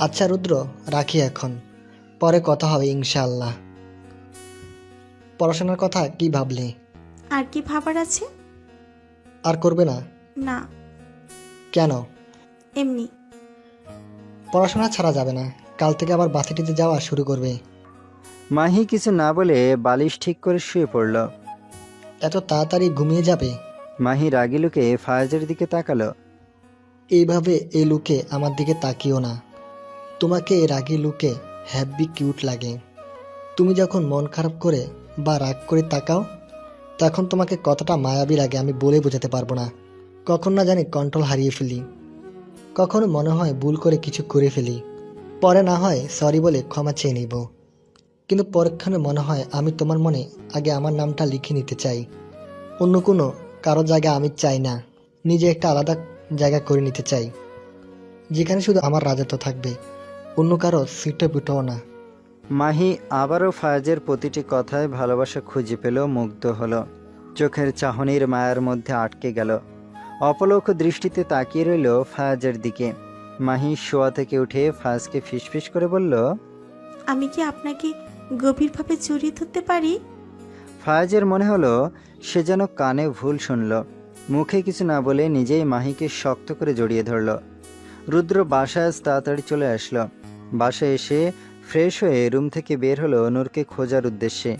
আচ্ছা রুদ্র, রাখি এখন, পরে কথা হবে ইনশাআল্লাহ। পড়াশোনার কথা কি ভাবলি? আর কি ভাবার আছে? আর করবে না? না, কেন? এমনি। পড়াশোনা ছাড়া যাবে না, কাল থেকে আবার ভার্সিটিতে যাওয়া শুরু করবে। মাহি কিছু না বলে বালিশ ঠিক করে শুয়ে পড়ল। এত তাড়াতাড়ি ঘুমিয়ে যাবে? মাহি রাগী লুকে ফায়াজের দিকে তাকালো। এইভাবে এই লুকে আমার দিকে তাকিও না। তোমাকে এই রাগী লুকে হ্যাপি কিউট লাগে। তুমি যখন মন খারাপ করে বা রাগ করে তাকাও, তখন তোমাকে কতটা মায়াবী লাগে আমি বলে বোঝাতে পারবো না। কখন না জানি কন্ট্রোল হারিয়ে ফেলি, কখনো মনে হয় ভুল করে কিছু করে ফেলি, পরে না হয় সরি বলে ক্ষমা চেয়ে নিব, কিন্তু পরক্ষণে মনে হয় আমি তোমার মনে আগে আমার নামটা লিখে নিতে চাই। অন্য কোনো কারো জায়গা আমি চাই না, নিজে একটা আলাদা জায়গা করে নিতে চাই, যেখানে শুধু আমার রাজত্ব থাকবে, অন্য কারো সিটে পিটাও না। মাহি আবারও ফায়াজের প্রতিটি কথায় ভালোবাসা খুঁজে পেল, মুগ্ধ হলো। চোখের চাহনির মায়ার মধ্যে আটকে গেল। অপলক দৃষ্টিতে তাকিয়ে রইল ফায়াজের দিকে। মাহি শোয়া থেকে উঠে ফায়াজকে ফিসফিস করে বলল, আমি কি আপনাকে গভীরভাবে জড়িয়ে ধরতে পারি? ফায়াজের মনে হলো সে যেন কানে ভুল শুনল। মুখে কিছু না বলে নিজেই মাহিকে শক্ত করে জড়িয়ে ধরল। রুদ্র বাসায় আজ তাড়াতাড়ি চলে আসলো। বাসায় এসে ফ্রেশ হয়ে রুম থেকে বের হলো নূরকে খোঁজার উদ্দেশ্যে।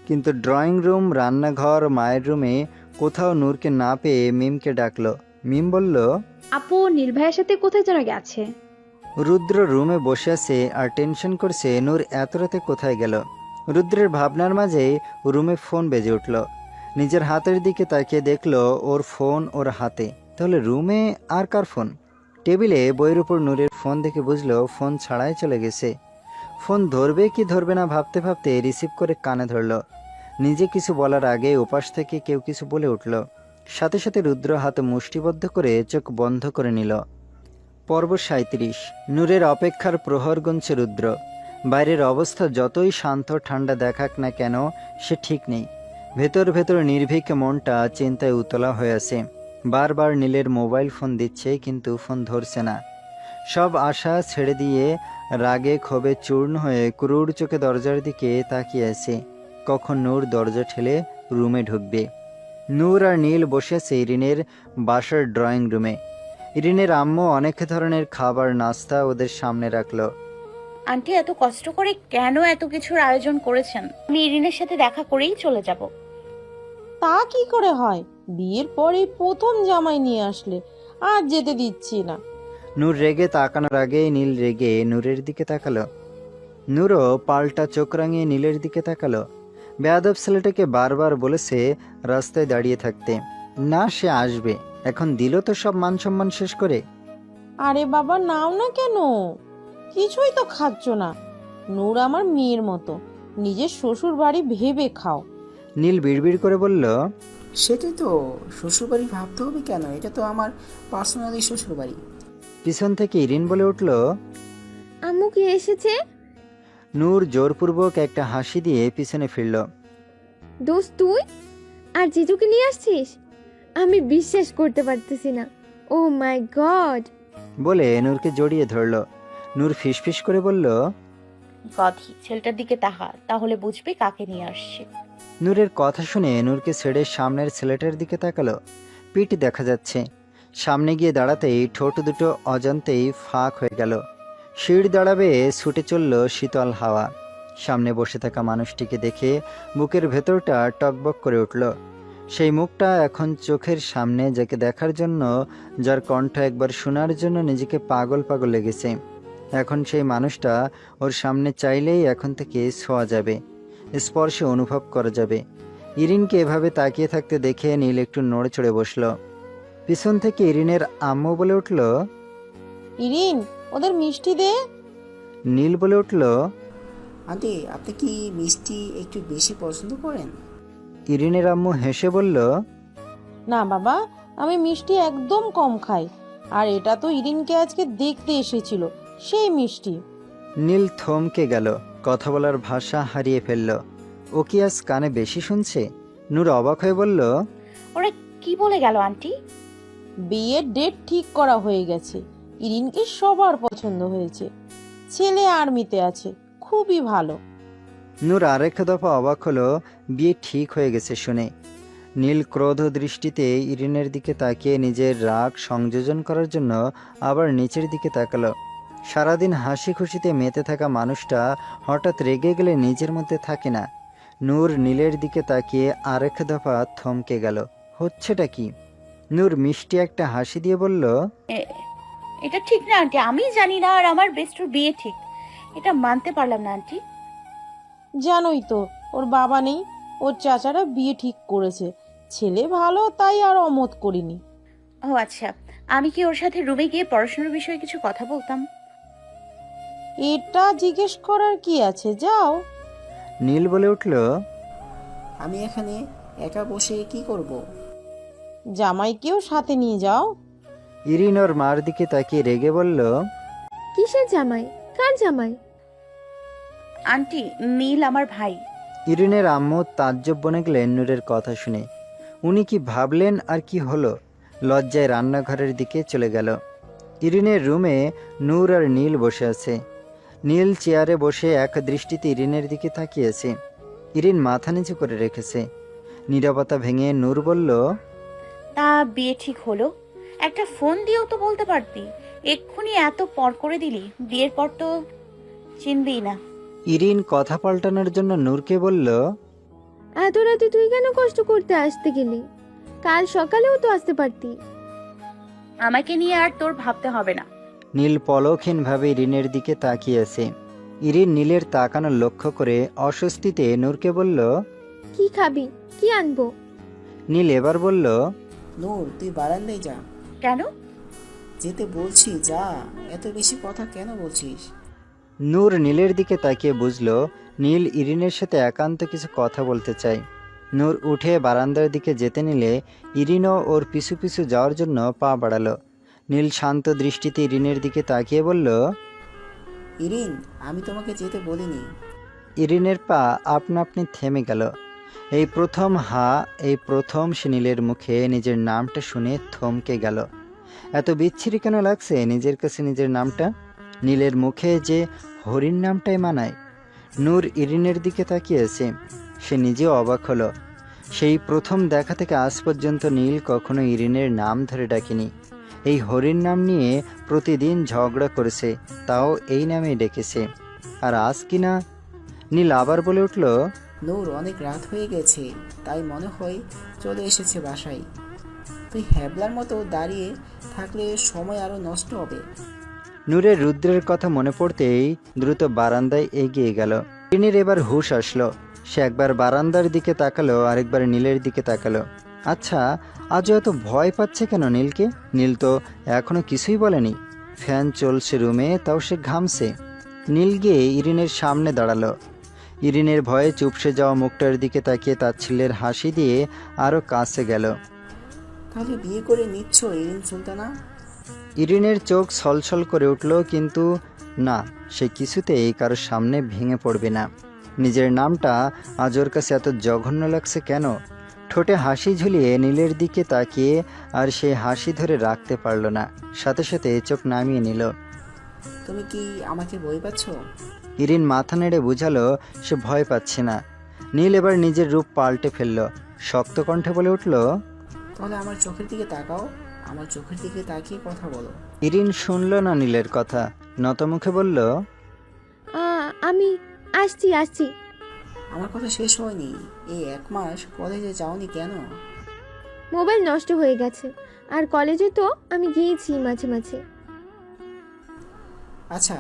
কিন্তু ড্রয়িং রুম, রান্নাঘর, মায়ের রুমে কোথাও নূরকে না পেয়ে মিমকে ডাকলো। মিম বলল, আপু নীল ভাইয়ের সাথে কোথায় যেন গেছে। রুদ্র রুমে বসে আছে আর টেনশন করছে নূর এত রাতে কোথায় গেল। রুদ্রের ভাবনার মাঝেই রুমে ফোন বেজে উঠল। নিজের হাতের দিকে তাকিয়ে দেখলো ওর ফোন ওর হাতে। তাহলে রুমে আর কার ফোন? টেবিলে বইয়ের উপর নূরের ফোন দেখে বুঝলো ফোন ছাড়াই চলে গেছে। ফোন ধরবে কি ধরবে না ভাবতে ভাবতে রিসিভ করে কানে ধরল। নিজে কিছু বলার আগে ওপাশ থেকে কেউ কিছু বলে উঠল। সাথে সাথে রুদ্র হাতে মুষ্টিবদ্ধ করে চোখ বন্ধ করে নিল। পর্ব ৩৭। নূরের অপেক্ষার প্রহর গুনছে রুদ্র। বাইরের অবস্থা যতই শান্ত ঠান্ডা দেখাক না কেন, সে ঠিক নেই। ভেতর ভেতর নির্ভীক মনটা চিন্তায় উতলা হয়ে আছে। বারবার নীলের মোবাইল ফোন দিচ্ছে, কিন্তু ফোন ধরছে না। সব আশা ছেড়ে দিয়ে রাগে ক্ষোভে চূর্ণ হয়ে ক্রূর চোখে দরজার দিকে তাকিয়ে আছে। কখন নূর দরজা ঠেলে রুমে ঢুকবে। নূর আর নীল বসে আছে ইরিনের বাসার ড্রয়িং রুমে। ইরিনের আম্মু অনেক ধরনের খাবার নাস্তা ওদের সামনে রাখলো। আন্টি এত কষ্ট করে কেন এত কিছুর আয়োজন করেছেন? আমি ইরিনের সাথে দেখা করেই চলে যাব। তা কি করে হয়? বিয়ের পরেই প্রথম জামাই নিয়ে আসলে আর যেতে দিচ্ছি না। নূর রেগে তাকানোর আগেই নীল রেগে নূরের দিকে তাকালো। নূরও পাল্টা চোখ রাঙিয়ে নীলের দিকে তাকালো। বেয়াদব ছেলেটাকে বারবার বলেছে রাস্তায় দাঁড়িয়ে থাকতে, না সে আসবে, এখন দিল তো সব মান সম্মান শেষ করে। আরে বাবা নাও না কেন, কিছুই তো খাচ্ছ না। নূর আমার মেয়ের মতো, নিজের শ্বশুর বাড়ি ভেবে খাও। নীল বিড়বিড় করে বলল, সেটাই তো, শ্বশুরবাড়ি ভাবতে হবে কেন? এটা তো আমার পার্সোনালি শ্বশুরবাড়ি। পিছন থেকে ইরিন বলে উঠল, আম্মু কি এসেছে? নূর জোরপূর্বক একটা হাসি দিয়ে পিছনে ফিরল। দোস্ত তুই আর জিজুকে নিয়ে আসছিস? আমি বিশ্বাস করতে পারতেছি না। ও মাই গড! বলে নূরকে জড়িয়ে ধরল। নূর ফিসফিস করে বলল, গধি, ছেলেটার দিকে তাহা, তাহলে বুঝবে কাকে নিয়ে আসছে। নূরের কথা শুনে নূরকে ছেড়ে সামনের ছেলেটার দিকে তাকালো। পিঠ দেখা যাচ্ছে। সামনে গিয়ে দাঁড়াতেই ঠোঁট দুটো অজান্তেই ফাঁক হয়ে গেল। শির দাঁড়াবে ছুটে চলল শীতল হাওয়া। সামনে বসে থাকা মানুষটিকে দেখে বুকের ভেতরটা টকবক করে উঠল। সেই মুখটা এখন চোখের সামনে, যাকে দেখার জন্য, যার কণ্ঠ একবার শোনার জন্য নিজেকে পাগল পাগল লেগেছে। এখন সেই মানুষটা ওর সামনে চাইলেই এখন থেকে ছোঁয়া যাবে, স্পর্শে অনুভব করা যাবে। ইরিনকে এভাবে তাকিয়ে থাকতে দেখে নীল একটু নড়ে চড়ে বসল। পিছন থেকে ইরিনের আম্মু বলে উঠল, ইরিন, ওদের মিষ্টি দে। নীল বলে উঠল, আন্টি আপনি কি মিষ্টি একটু বেশি পছন্দ করেন? ইরিনের আম্মু হেসে বলল, না বাবা, আমি মিষ্টি একদম কম খাই। আর এটা তো ইরিনকে আজকে দেখতে এসেছিল, সেই মিষ্টি। নীল থমকে গেল, কথা বলার ভাষা হারিয়ে ফেলল। ও কি আজ কানে বেশি শুনছে? নূর অবাক হয়ে বলল, ওরা কি বলে গেল আন্টি? বিয়ের ডেট ঠিক করা হয়ে গেছে। ইরিনকে সবার পছন্দ হয়েছে। ছেলে আর্মিতে আছে, খুবই ভালো। নূর আরেক দফা অবাক হলো বিয়ে ঠিক হয়ে গেছে শুনে। নীল ক্রোধ দৃষ্টিতে ইরিনের দিকে তাকিয়ে নিজের রাগ সংযোজন করার জন্য আবার নিচের দিকে তাকালো। সারাদিন হাসি খুশিতে মেতে থাকা মানুষটা হঠাৎ রেগে গেলে নিজের মধ্যে থাকে না। নূর নীলের দিকে তাকিয়ে আরেক দফা থমকে গেল। হচ্ছেটা কি? নূর মিষ্টি একটা হাসি দিয়ে বলল, এটা ঠিক না আন্টি, আমি জানি না আর আমার বেস্টর বিয়ে ঠিক, এটা মানতে পারলাম না আন্টি। জানোই তো ওর বাবা নেই, ওর চাচারা বিয়ে ঠিক করেছে। ছেলে ভালো তাই আর অমত করিনি। ও আচ্ছা, আমি কি ওর সাথে রুমে গিয়ে পড়াশোনার বিষয়ে কিছু কথা বলতাম? এটা জিজ্ঞেস করার কি আছে, যাও। নীল বলে উঠল, আমি এখানে একা বসে কি করব? জামাইকেও সাথে নিয়ে যাও। ইরিন ওর মার দিকে তাকিয়ে রেগে বলল, কিসের জামাই? কার জামাই? আন্টি, নীল আমার ভাই। ইরিনের আম্মু তাজ্জব বনে গেলেন নূরের কথা শুনে। উনি কি ভাবলেন আর কি হলো? লজ্জায় রান্নাঘরের দিকে চলে গেল। ইরিনের রুমে নূর আর নীল বসে আছে। নীল চেয়ারে বসে এক দৃষ্টিতে ইরিনের দিকে তাকিয়েছে। ইরিন মাথা নিচু করে রেখেছে। নীরবতা ভেঙে নূর বলল, তা বিয়ে ঠিক হলো? একটা ফোন দিয়েও তো বলতে পারতি, এক্ষুনি এত পর করে দিলি। বিয়ের পর তো চিনবি না। ইরিন কথা পাল্টানোর জন্য নূরকে বলল, এত রাতে তুই কেন কষ্ট করতে আসতে গেলি? কাল সকালেও তো আসতে পারতি। আমাকে নিয়ে আর তোর ভাবতে হবে না। নীল পলকহীনভাবে ইরিনের দিকে তাকিয়েছে। ইরিন নীলের তাকানো লক্ষ্য করে অস্বস্তিতে নূরকে বলল, কি খাবি? কি আনবো? নীল এবার বলল, নূর, তুই বারান্দায় যা। কেন? যেতে বলছি যা, এত বেশি কথা কেন বলছিস? নূর নীলের দিকে তাকিয়ে বুঝল নীল ইরিনের সাথে একান্ত কিছু কথা বলতে চায়। নূর উঠে বারান্দার দিকে যেতে নিলে ইরিনও ওর পিছু পিছু যাওয়ার জন্য পা বাড়ালো। নীল শান্ত দৃষ্টিতে ইরিনের দিকে তাকিয়ে বলল, ইরিন, আমি তোমাকে যেতে বলিনি। ইরিনের পা আপনা আপনি থেমে গেল। এই প্রথম সে নীলের মুখে নিজের নামটা শুনে থমকে গেল। এত বিচ্ছিরি কেন লাগছে নিজের কাছে নিজের নামটা? নীলের মুখে যে হরিণ নামটাই মানায়। নূর ইরিনের দিকে তাকিয়েছে। সে নিজেও অবাক হলো। সেই প্রথম দেখা থেকে আজ পর্যন্ত নীল কখনো ইরিনের নাম ধরে ডাকেনি। এই হরিণ নাম নিয়ে প্রতিদিন ঝগড়া করেছে, তাও এই নামেই ডেকেছে। আর আজ কিনা? নীল আবার বলে উঠল, নূর, অনেক রাত হয়ে গেছে, তাই মনে হয় চলে এসেছে বাসায়। তুই হ্যাবলার মতো দাঁড়িয়ে থাকলে সময় আরো নষ্ট হবে। নূরের রুদ্রের কথা মনে পড়তেই দ্রুত বারান্দায় এগিয়ে গেল। ইরিনের এবার হুঁশ আসলো। সে একবার বারান্দার দিকে তাকালো, আরেকবার নীলের দিকে তাকালো। আচ্ছা, আজও এত ভয় পাচ্ছে কেন নীলকে? নীল তো এখনো কিছুই বলেনি। ফ্যান চলছে রুমে, তাও সে ঘামছে। নীল গিয়ে ইরিনের সামনে দাঁড়ালো। ইরিনের ভয়ে চুপসে যাওয়া মুখটার দিকে তাকিয়ে তাচ্ছিল্যের হাসি দিয়ে আরও কাছে গেল। তাহলে বিয়ে করে নিচ্ছ ইরিন সুলতানা? ইরিনের চোখ ছলছল করে উঠল, কিন্তু না, সে কিছুতেই কারোর সামনে ভেঙে পড়বে না। নিজের নামটা আজ ওর কাছে এত জঘন্য লাগছে কেন? ঠোঁটে হাসি ঝুলিয়ে নীলের দিকে তাকিয়ে আর সে হাসি ধরে রাখতে পারল না। সাথে সাথে চোখ নামিয়ে নিল। তুমি কি আমাকে ভয় পাচ্ছ? ইরিন মাথা নেড়ে বুঝালো সে ভয় পাচ্ছে না। নীল এবার নিজের রূপ পাল্টে ফেলল। শক্ত কণ্ঠে বলে উঠল, তাহলে আমার চোখের দিকে তাকাও, আমার চোখের দিকে তাকিয়ে কথা বলো। ইরিন শুনল না নীলের কথা, নতমুখে বলল, আমি আসছি। আমার কথা শেষ হয়নি। এই 1 মাস কলেজে যাওনি কেন? মোবাইল নষ্ট হয়ে গেছে, আর কলেজে তো আমি গিয়েছি মাঝে মাঝে। আচ্ছা,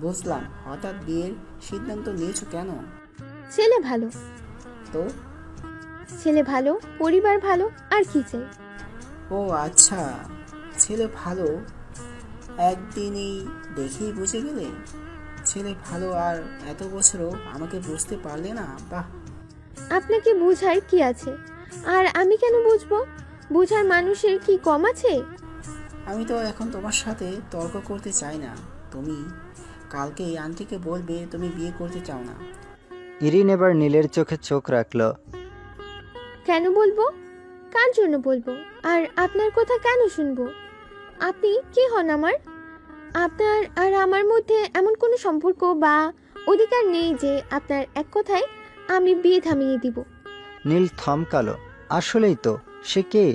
বুঝলাম। হঠাৎ বিয়ের সিদ্ধান্ত নিয়েছো কেন? ছেলে ভালো। তো? ছেলে ভালো, পরিবার ভালো, আর কি চাই? ও আচ্ছা, ছেলে ভালো একদিনেই দেখেই বুঝে গেলে? ছেলে ভালো আর এত বছরও আমাকে বুঝতে পারলে না? বাহ! আপনাকে বোঝার কি আছে? আর আমি কেন বুঝবো? বোঝার মানুষের কি কম আছে? আমি তো এখন তোমার সাথে তর্ক করতে চাই না। তুমি কালকেই আন্টিকে বলবে তুমি বিয়ে করতে চাও না। ইরিন এবার নীলের চোখে চোখ রাখল। কেন বলবো? কার জন্য বলবো? আর আপনার কথা কেন শুনবো? আপনি কি হন আমার? আপনার আর আমার মধ্যে এমন কোনো সম্পর্ক বা অধিকার নেই যে আপনার এক কথায় আমি বিয়ে থামিয়ে দিব। নীল থমকালো। আসলেই তো, সে কে?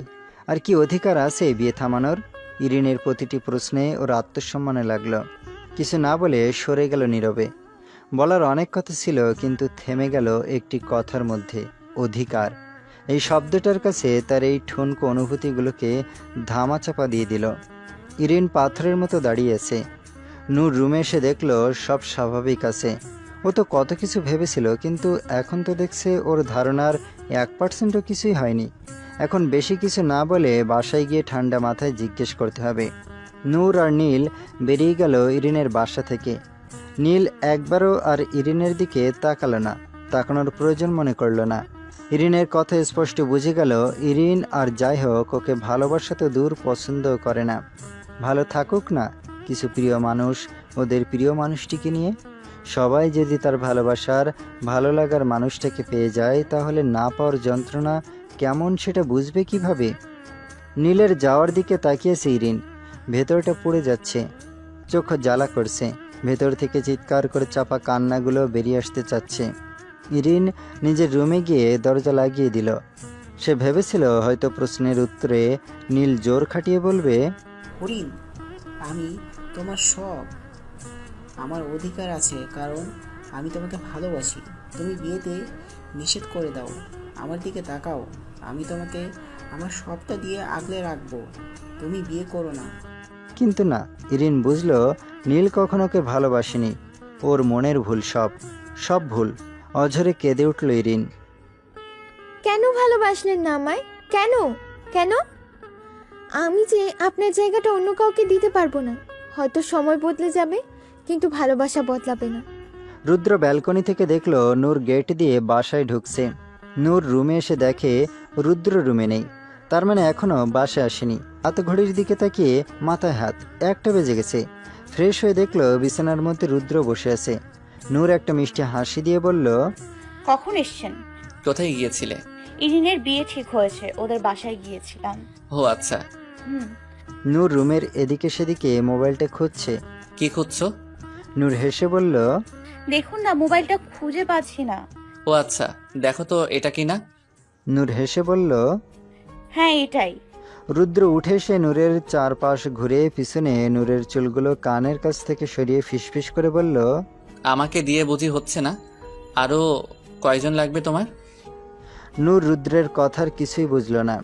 আর কি অধিকার আছে বিয়ে থামানোর? ইরিনের প্রতিটি প্রশ্নে ওর আত্মসম্মানে লাগলো। কিছু না বলে সরে গেল নীরবে। বলার অনেক কথা ছিল, কিন্তু থেমে গেল একটি কথার মধ্যে, অধিকার। এই শব্দটার কাছে তার এই ঠুনকো অনুভূতিগুলোকে ধামাচাপা দিয়ে দিল। ইরিন পাথরের মতো দাঁড়িয়ে আছে। নূর রুমে এসে দেখলো সব স্বাভাবিক আছে। ও তো কত কিছু ভেবেছিল, কিন্তু এখন তো দেখছে ওর ধারণার 1%ও কিছুই হয়নি। এখন বেশি কিছু না বলে বাসায় গিয়ে ঠান্ডা মাথায় জিজ্ঞেস করতে হবে। নূর আর নীল বেরিয়ে গেল ইরিনের বাসা থেকে। নীল একবারও আর ইরিনের দিকে তাকালো না, তাকানোর প্রয়োজন মনে করলো না। ইরিনের কথা স্পষ্ট বুঝে গেল, ইরিন আর যাই হোক ওকে ভালোবাসা তো দূর, পছন্দ করে না। ভালো থাকুক না কিছু প্রিয় মানুষ ওদের প্রিয় মানুষটিকে নিয়ে। সবাই যদি তার ভালোবাসার ভালো লাগার মানুষটাকে পেয়ে যায়, তাহলে না পাওয়ার যন্ত্রণা কেমন সেটা বুঝবে কিভাবে? নীলের যাওয়ার দিকে তাকিয়েছে ইরিন। ভেতরটা পুড়ে যাচ্ছে, চোখ জ্বালা করছে। ভেতর থেকে চিৎকার করে চাপা কান্নাগুলো বেরিয়ে আসতে চাচ্ছে। ইরিন নিজের রুমে গিয়ে দরজা লাগিয়ে দিল। সে ভেবেছিল হয়তো প্রশ্নের উত্তরে নীল জোর খাটিয়ে বলবে, হরিণ, আমি তোমার সব। আমার অধিকার আছে, কারণ আমি তোমাকে ভালোবাসি। তুমি বিয়েতে নিষেধ করে দাও, আমার দিকে তাকাও। আমি তোমাকে আমার সবটা দিয়ে আগলে রাখবো। তুমি বিয়ে করো না। কিন্তু না। ইরিন বুঝলো নীল কখনো ওকে ভালোবাসেনি। ওর মনের ভুল, সব ভুল। অঝরে কেঁদে উঠল ইরিন। কেন ভালোবাসলেন না আমায়? কেন কেন? আমি যে আপনার জায়গাটা অন্য কাউকে দিতে পারবো না। হয়তো সময় বদলে যাবে, কিন্তু ভালোবাসা বদলাবে না। রুদ্র ব্যালকনি থেকে দেখলো নূর গেট দিয়ে বাসায় ঢুকছে। নূর রুমে এসে দেখে রুদ্র রুমে নেই। তার মানে এখনো বাসায় আসেনি। হাত ঘড়ির দিকে তাকিয়ে মাথায় হাত, 1টা বেজে গেছে। ফ্রেশ হয়ে দেখলো বিছানার মধ্যে রুদ্র বসে আছে। নূর একটা মিষ্টি হাসি দিয়ে বলল, কখন এসছেন? কোথায় গিয়েছিলে? ইরিনের বিয়ে ঠিক হয়েছে, ওদের বাসায় গিয়েছিলাম। ও আচ্ছা। হুম। নূর রুমের এদিকে সেদিকে মোবাইলটা খুঁজছে। কি খুঁজছো? নূর হেসে বলল, দেখুন না, মোবাইলটা খুঁজে পাচ্ছি না। ও আচ্ছা, দেখো তো এটা কি না। নূর হেসে বলল, হ্যাঁ এটাই। রুদ্র উঠে এসে নূরের চারপাশ ঘুরে পিছনে নূরের চুলগুলো কানের কাছ থেকে সরিয়ে ফিসফিস করে বলল, আমাকে দিয়ে বুঝি হচ্ছে না? আরো কয়জন লাগবে তোমার? নূর রুদ্রের কথার কিছুই বুঝল না।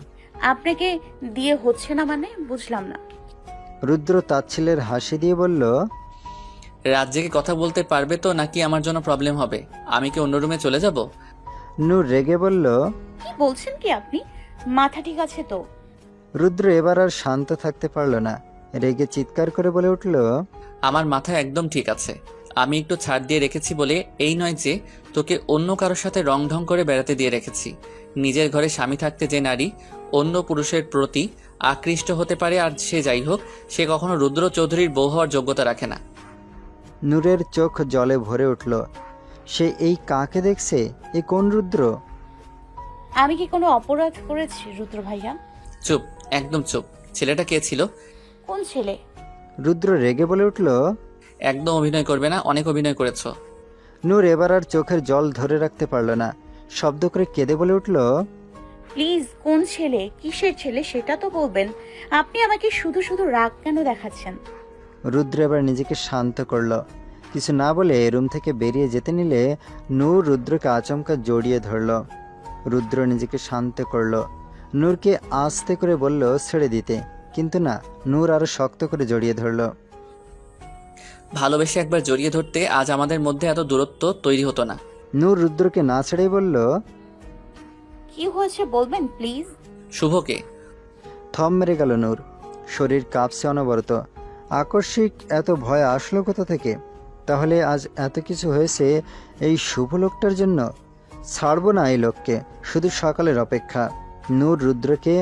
আপনাকে দিয়ে হচ্ছে না মানে বুঝলাম না। রুদ্র তাচ্ছিলের হাসি দিয়ে বলল, রাত জেগে কথা বলতে পারবে তো, নাকি আমার জন্য প্রবলেম হবে? আমি কি অন্য রুমে চলে যাব? নূর রেগে বলল, কি বলছেন কি আপনি? মাথা ঠিক আছে তো? রুদ্র এবার আর শান্ত থাকতে পারল না। রেগে চিৎকার করে বলে উঠল, আমার মাথা একদম ঠিক আছে। আমি একটু ছাড় দিয়ে রেখেছি বলে এই নয় যে তোকে অন্য কারোর সাথে রং ঢং করে বেড়াতে দিয়ে রেখেছি। নিজের ঘরে স্বামী থাকতে যে নারী অন্য পুরুষের প্রতি আকৃষ্ট হতে পারে, আর সে যাই হোক, সে কখনো রুদ্র চৌধুরীর বউ হওয়ার যোগ্যতা রাখে না। নূরের চোখ জলে ভরে উঠল। সে এই কাকে দেখছে? এ কোন রুদ্র? আমি কি কোনো অপরাধ করেছি রুদ্র ভাইয়া? চুপ, একদম চুপ। ছেলেটা কে ছিল? কোন ছেলে? রুদ্র রেগে বলে উঠল, একদম অভিনয় করবে না, অনেক অভিনয় করেছো। নূর এবার আর চোখের জল ধরে রাখতে পারল না। শব্দ করে কেঁদে বলে উঠল, প্লিজ, কোন ছেলে, কিসের ছেলে সেটা তো বলবেন। আপনি আমাকে শুধু শুধু রাগ কেন দেখাচ্ছেন? রুদ্র এবার নিজেকে শান্ত করল। কিছু না বলে রুম থেকে বেরিয়ে যেতে নিলে নূর রুদ্রকে আচমকা জড়িয়ে ধরল। রুদ্র নিজেকে শান্ত করল। নূরকে আস্তে করে বলল ছেড়ে দিতে, কিন্তু না, নূর আরো শক্ত করে জড়িয়ে ধরল। ভালোবেসে একবার জড়িয়ে ধরতে আজ আমাদের মধ্যে এত দূরত্ব তৈরি হতো না। নূর রুদ্রকে না ছেড়েই বলল, কি হয়েছে বলবেন প্লিজ? শুভকে। থম মেরে গেল নূর। শরীর কাঁপছে অনবরত। আকস্মিক এত ভয় আসলো কোথা থেকে? তাহলে আজ এত কিছু হয়েছে এই শুভ লোকটার জন্য? ছাড়বো না এই লোককে, শুধু সকালের অপেক্ষা। নূর রুদ্রকে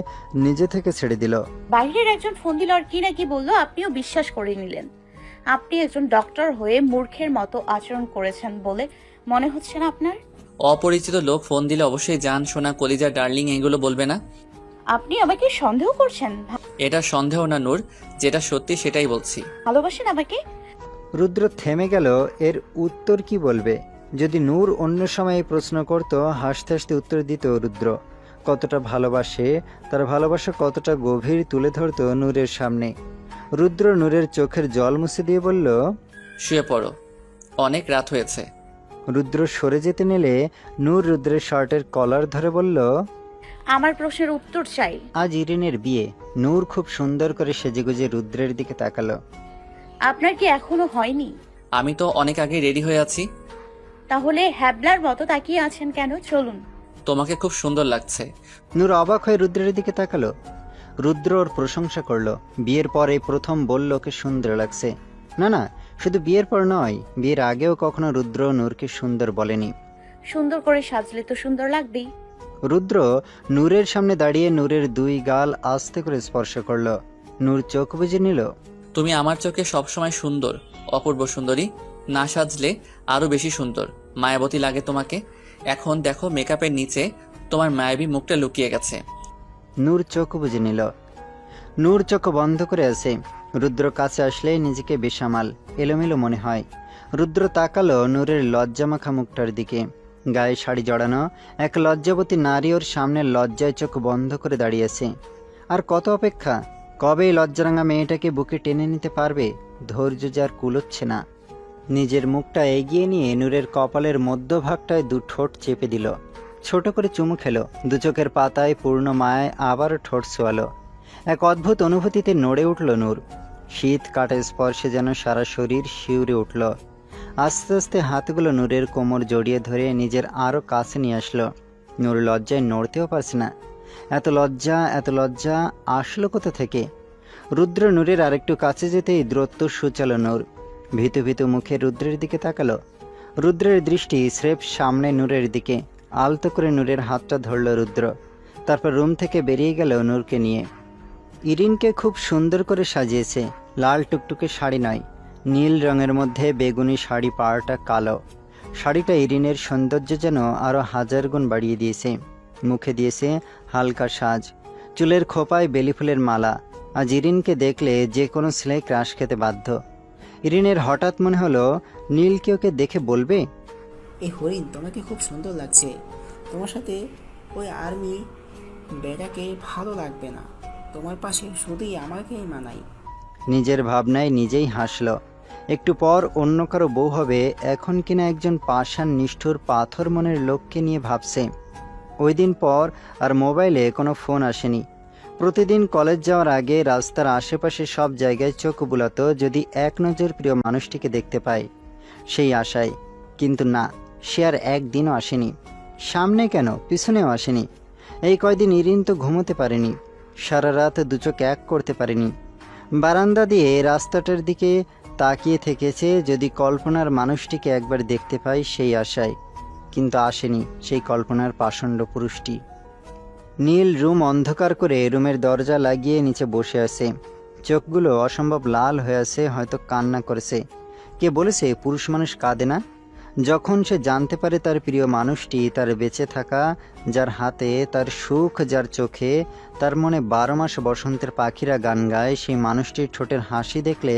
নিজে থেকে ছেড়ে দিল। বাইরের একজন ফোন দিল আর কি না কি বললো, আপনিও বিশ্বাস করে নিলেন। আপনি একজন ডক্টর হয়ে মূর্খের মতো আচরণ করেছেন বলে মনে হচ্ছে না আপনার? অপরিচিত লোক ফোন দিলে অবশ্যই জান, সোনা, কলিজা, ডার্লিং এগুলো বলবে না? আপনি আমাকে সন্দেহ করছেন? এটা সন্দেহ না নূর, যেটা সত্যি সেটাই বলছি। ভালোবাসেন আমাকে? রুদ্র থেমে গেল। এর উত্তর কি বলবে? যদি নূর অন্য সময় এই প্রশ্ন করত, হাসতে হাসতে উত্তর দিত রুদ্র। কতটা ভালোবাসে, তার ভালোবাসা কতটা গভীর তুলে ধরত নূরের সামনে। রুদ্র নূরের চোখের জল মুছে দিয়ে বলল, শুয়ে পড়ো, অনেক রাত হয়েছে। রুদ্র সরে যেতে নিলে নূর রুদ্রের শার্টের কলার ধরে বলল, আমার প্রশ্নের উত্তর চাই। আজ ইরিনের বিয়ে। নূর খুব সুন্দর করে সেজেগুজে রুদ্রের দিকে তাকালো। আপনার কি এখনো হয়নি? আমি তো অনেক আগে রেডি হয়ে আছি। তাহলে হ্যাবলার মতো তাকিয়ে আছেন কেন? চলুন। তোমাকে খুব সুন্দর লাগছে। নূর অবাক হয়ে রুদ্রের দিকে তাকালো। রুদ্র ওর প্রশংসা করলো। বিয়ের পর এই প্রথম বলল ওকে সুন্দর লাগছে। না না, শুধু বিয়ের পর নয়, বিয়ের আগেও কখনো রুদ্র নূরকে সুন্দর বলেনি। সুন্দর করে সাজলে তো সুন্দর লাগবেই। রুদ্র নূরের সামনে দাঁড়িয়ে নূরের দুই গাল আস্তে করে স্পর্শ করলো। নূর চোখ বুজে নিল। তুমি আমার চোখে সবসময় সুন্দর, অপূর্ব সুন্দরী। না সাজলে আরো বেশি সুন্দর, মায়াবতী লাগে তোমাকে। এখন দেখো, মেকআপের নিচে তোমার মায়াবী মুখটা লুকিয়ে গেছে। নূর চোখ বুজে নিল। নূর চোখ বন্ধ করে আছে। রুদ্র কাছে আসলে নিজেকে বেসামাল, এলোমেলো মনে হয়। রুদ্র তাকালো নূরের লজ্জামাখা মুখটার দিকে। গায়ে শাড়ি জড়ানো এক লজ্জাবতী নারী ওর সামনে লজ্জায় চোখ বন্ধ করে দাঁড়িয়েছে। আর কত অপেক্ষা? কবে এই লজ্জারাঙা মেয়েটাকে বুকে টেনে নিতে পারবে? ধৈর্য যার কুলোচ্ছে না। নিজের মুখটা এগিয়ে নিয়ে নূরের কপালের মধ্যভাগটায় দু ঠোঁট চেপে দিল। ছোট করে চুমু খেলো। দু চোখের পাতায় পূর্ণ মায়ায় আবারও ঠোঁট ছোয়ালো। এক অদ্ভুত অনুভূতিতে নড়ে উঠল নূর। শীত কাটা স্পর্শে যেন সারা শরীর শিউরে উঠল। আস্তে আস্তে হাতগুলো নূরের কোমর জড়িয়ে ধরে নিজের আরও কাছে নিয়ে আসলো। নূর লজ্জায় নড়তেও পারছে না। এত লজ্জা আসলো কোথা থেকে? রুদ্র নূরের আরেকটু কাছে যেতেই দ্রুত সূচালো নূর। ভীতু ভীতু মুখে রুদ্রের দিকে তাকালো। রুদ্রের দৃষ্টি স্রেফ সামনে নূরের দিকে। আলতো করে নূরের হাতটা ধরল রুদ্র। তারপর রুম থেকে বেরিয়ে গেল নূরকে নিয়ে। ইরিনকে খুব সুন্দর করে সাজিয়েছে। লাল টুকটুকে শাড়ি নয়, নীল রঙের মধ্যে বেগুনি শাড়ি, পাড়টা কালো। শাড়িটা ইরিনের সৌন্দর্য যেন আরও হাজার গুণ বাড়িয়ে দিয়েছে। মুখে দিয়েছে হালকা সাজ, চুলের খোপায় বেলি ফুলের মালা। আজ ইরিনকে দেখলে যে কোনো ছেলে ক্রাশ খেতে বাধ্য। ইরিনের হঠাৎ মনে হলো নীলকে ওকে দেখে বলবে, এই হরিণ, তোমাকে খুব সুন্দর লাগছে। তোমার সাথে ওই আর্মি বেটাকে ভালো লাগবে না। তোমার পাশে শুধুই আমাকেই মানাই। নিজের ভাবনায় নিজেই হাসল। একটু পর অন্য কারো বউ হবে, এখন কিনা একজন পাষাণ নিষ্ঠুর পাথর মনের লোককে নিয়ে ভাবছে। ওই দিন পর আর মোবাইলে কোনো ফোন আসেনি। প্রতিদিন কলেজ যাওয়ার আগে রাস্তার আশেপাশে সব জায়গায় চোখ বুলাতো যদি এক নজর প্রিয় মানুষটিকে দেখতে পায়, সেই আশায়। কিন্তু না, সে আর একদিনও আসেনি। সামনে কেন, পিছনেও আসেনি। এই কয়দিন ইরিন তো ঘুমোতে পারেনি, সারা রাত দু চোখ এক করতে পারেনি। বারান্দা দিয়ে রাস্তাটার দিকে তাকিয়ে থেকেছে যদি কল্পনার মানুষটিকে একবার দেখতে পাই সেই আশায়। কিন্তু আসেনি সেই কল্পনার পাষণ্ড পুরুষটি। নীল রুম অন্ধকার করে রুমের দরজা লাগিয়ে নিচে বসে আছে। চোখগুলো অসম্ভব লাল হয়ে আছে, হয়তো কান্না করেছে। কে বলেছে পুরুষ মানুষ কাঁদে না? যখন সে জানতে পারে তার প্রিয় মানুষটি, তার বেঁচে থাকা, যার হাতে, তার সুখ যার চোখে, তার মনে 12 মাস বসন্তের পাখিরা গান গায়, সেই মানুষটির ঠোঁটের হাসি দেখলে,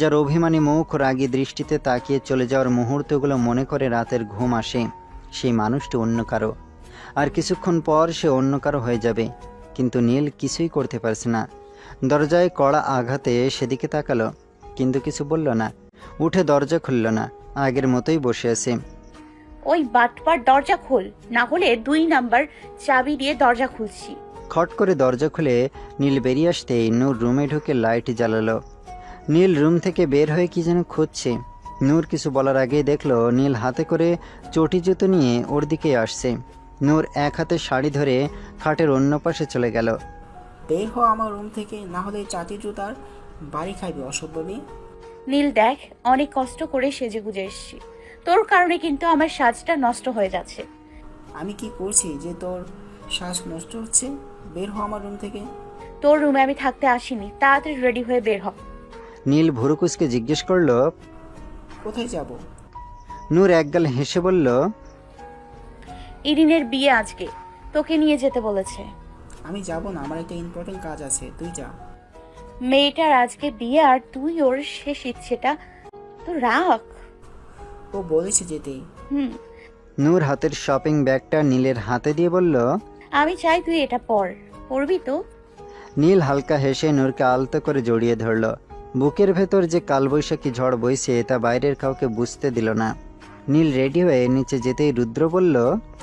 যার অভিমানী মুখ রাগী দৃষ্টিতে তাকিয়ে চলে যাওয়ার মুহূর্তগুলো মনে করে রাতের ঘুম আসে, সেই মানুষটি অন্য কারো। আর কিছুক্ষণ পর সে অন্য কারো হয়ে যাবে। কিন্তু নীল কিছুই করতে পারছে না। দরজায় কড়া আঘাতে সেদিকে তাকালো, কিন্তু কিছু বলল না। উঠে দরজা খুলল না, আগের মতোই বসে আছে। ওই বাটপার দরজা খোল, না হলে 2 নাম্বার চাবি দিয়ে দরজা খুলছি। খট করে দরজা খুলে নীল বেরিয়ে আসতেই নূর রুমে ঢুকে লাইট জ্বালালো। নীল রুম থেকে বের হয়ে কি যেন খুঁজছে। নূর কিছু বলার আগেই দেখলো নীল হাতে করে চটি জুতো নিয়ে ওর দিকে আসছে। নূর এক হাতে শাড়ি ধরে খাটের অন্য পাশে চলে গেল। বের হ আমার রুম থেকে, না হলে চাটি জুতার বাড়ি খাইবে অসভ্য মেয়ে। নীল দেখ, অনেক কষ্ট করে সেজে গুজে এসেছি, তোর কারণে কিন্তু আমার সাজটা নষ্ট হয়ে যাচ্ছে। আমি কি করছি যে তোর শ্বাস নষ্ট হচ্ছে? বের হ আমার রুম থেকে। তোর রুমে আমি থাকতে আসিনি, তাড়াতাড়ি রেডি হয়ে বের হ। নীল ভুরুকুসকে জিজ্ঞেস করলো, কোথায় যাব? নূর একগাল হেসে বলল, ইরিনের বিয়ে আজকে, তোকে নিয়ে যেতে বলেছে। আমি যাব না, আমার একটা ইম্পর্টেন্ট কাজ আছে, তুই যা। মেয়েটার আজকে বিয়ে আর তুই ওর শেষ ইচ্ছেটা তো রাখ। ও বলেছে যেতে। হুম, নূর হাতের শপিং ব্যাগটা নীলের হাতে দিয়ে বলল। আমি চাই তুই এটা পরবি তো। নীল হালকা হেসে নূরকে আলতো করে জড়িয়ে ধরল। বুকের ভেতর যে কালবৈশাখী ঝড় বইছে তা বাইরের কাউকে বুঝতে দিল না। নীল রেডি হয়ে নিচে যেতেই রুদ্র বলল,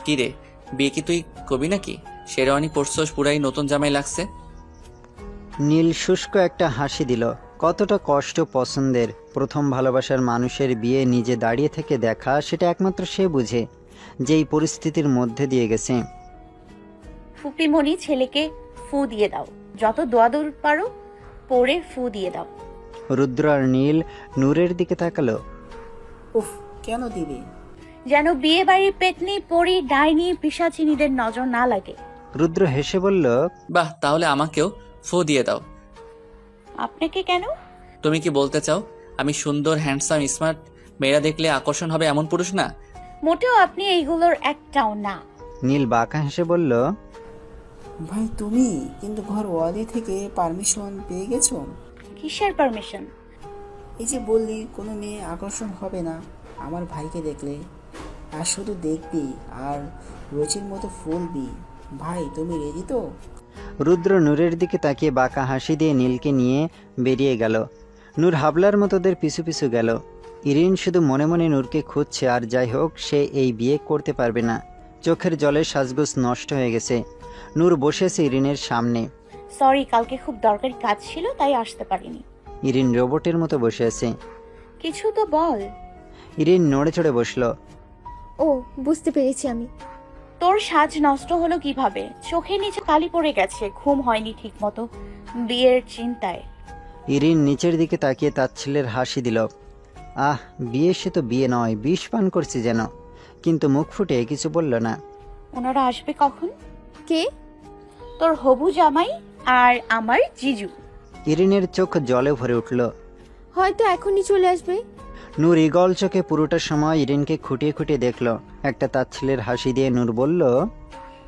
কি রে, বিয়ে কি তুই কবি নাকি? শেরওয়ানি পরছস, পুরাই নতুন জামাই লাগছে। নীল শুষ্ক একটা হাসি দিল। কতটা কষ্ট পছন্দের প্রথম ভালোবাসার মানুষের বিয়ে নিজে দাঁড়িয়ে থেকে দেখা, সেটা একমাত্র সে বুঝে, যেই পরিস্থিতির মধ্যে দিয়ে গেছে। ফুপিমণি, ছেলেকে ফু দিয়ে দাও, যত দোয়াদুর পারো পরে ফু দিয়ে দাও। রুদ্র আর নীল নূরের দিকে তাকালো। উফ, কেন দিবে? যেন বিয়ে বাড়ির পেতনি, পরি, ডাইনি, পিশাচিনীদের নজর না লাগে। রুদ্র হেসে বলল, বাহ, তাহলে আমাকেও ফু দিয়ে দাও। আপনাকে কেন? তুমি কি বলতে চাও আমি সুন্দর, হ্যান্ডসাম, স্মার্ট, মেয়েরা দেখলে আকর্ষণ হবে এমন পুরুষ না? মোটেও আপনি এইগুলোর একটাও না। নীল বাঁকা হেসে বলল, ভাই তুমি কিন্তু ঘর ওয়ালি থেকে পারমিশন পেয়ে গেছো? কিসের পারমিশন? এই যে বললি কোনো মেয়ে আকর্ষণ হবে না আমার ভাইকে দেখলে, আর শুধু দেখবি আর রোচির মতো ফুলবি। ভাই তুমি রেডি তো? রুদ্র নূরের দিকে তাকিয়ে বাঁকা হাসি দিয়ে নীলকে নিয়ে বেরিয়ে গেল। নূর হাবলার মতো ওদের পিছু পিছু গেল। ইরিন শুধু মনে মনে নূরকে খুঁজছে, আর যাই হোক সে এই বিয়ে করতে পারবে না। চোখের জলে সাজগোজ নষ্ট হয়ে গেছে। নূর বসেছে ইরিনের সামনে। সরি, কালকে খুব দরকারি কাজ ছিল তাই আসতে পারিনি। ইরিন রোবটের মতো বসে আছে। কিছু তো বল। ইরিন নড়ে চড়ে বসলো। ও, বুঝতে পেরেছি আমি। তোর সাজ নষ্ট হলো কিভাবে? চোখের নিচে কালি পড়ে গেছে, ঘুম হয়নি ঠিক মতো বিয়ের চিন্তায়। ইরিন নিচের দিকে তাকিয়ে তাচ্ছিল্যের হাসি দিল। আহ, বিয়ে সে তো বিয়ে নয়, বিষ পান করছে যেন, কিন্তু মুখ ফুটে কিছু বলল না। ওনারা আসবে কখন? কে? তোর হবু জামাই আর আমার জিজু। ইরিনের চোখ জলে ভরে উঠল। হয়তো এখনই চলে আসবে। নূর ইগল চোখে পুরোটা সময় ইরিনকে খুঁটিয়ে খুঁটিয়ে দেখল। একটা তাচ্ছিলের হাসি দিয়ে নূর বলল,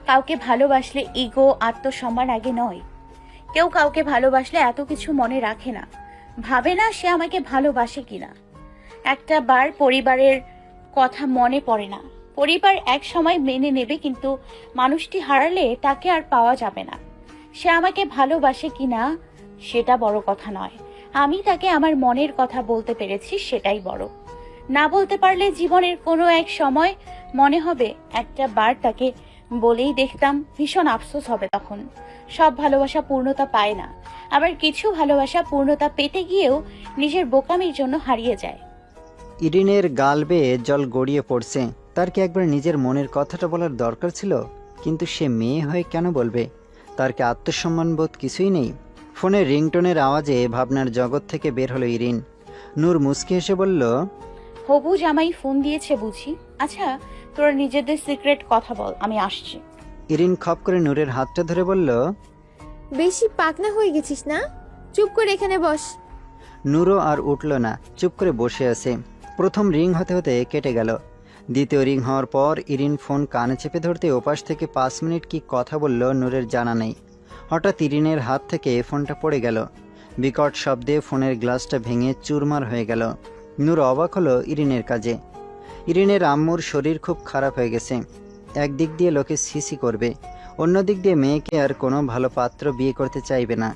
কাউকে ভালোবাসলে ইগো, আত্মসম্মান আগে নয়। কেউ কাউকে ভালোবাসলে এত কিছু মনে রাখে না, ভাবে না সে আমাকে ভালোবাসে কিনা। একটা বার পরিবারের কথা মনে পড়ে না। পরিবার এক সময় মেনে নেবে, কিন্তু মানুষটি হারালে তাকে আর পাওয়া যাবে না। সে আমাকে ভালোবাসে কিনা সেটা বড় কথা নয়, আমি তাকে আমার মনের কথা বলতে পেরেছি সেটাই বড়। না বলতে পারলে জীবনের কোনো এক সময় মনে হবে একটা বার তাকে বলেই দেখতাম, ভীষণ আফসোস হবে তখন। সব ভালোবাসা পূর্ণতা পায় না, আবার কিছু ভালোবাসা পূর্ণতা পেতে গিয়েও নিজের বোকামির জন্য হারিয়ে যায়। ইরিনের গাল বেয়ে জল গড়িয়ে পড়ছে। তার কি একবার নিজের মনের কথাটা বলার দরকার ছিল? কিন্তু সে মেয়ে হয়ে কেন বলবে? তার কি আত্মসম্মানবোধ কিছুই নেই? ফোনের রিংটোনের আওয়াজে ভাবনার জগৎ থেকে বের হলো ইরিন। নূর মুচকি হেসে বলল, হবু জামাই ফোন দিয়েছে বুঝি? আচ্ছা, তোরা নিজেদের সিক্রেট কথা বল, আমি আসছি। ইরিন খপ করে নূরের হাতটা ধরে বলল। বেশি পাকনা হয়ে গেছিস না? চুপ করে এখানে বস। নূরও আর উঠল না, চুপ করে বসে আছে। প্রথম রিং হতে হতে কেটে গেল। দ্বিতীয় রিং হওয়ার পর ইরিন ফোন কানে চেপে ধরতে ওপাশ থেকে 5 মিনিট কি কথা বলল নূরের জানা নেই। হঠাৎ ইরিনের হাত থেকে ফোনটা পড়ে গেল। বিকট শব্দে ফোনের গ্লাসটা ভেঙে চুরমার হয়ে গেল। নূর অবাক হলো ইরিনের কাজে। ইরিনের আম্মুর শরীর খুব খারাপ হয়ে গেছে। একদিক দিয়ে লোকে সিসি করবে, অন্য দিক দিয়ে মেয়েকে আর কোনো ভালো পাত্র বিয়ে করতে চাইবে না।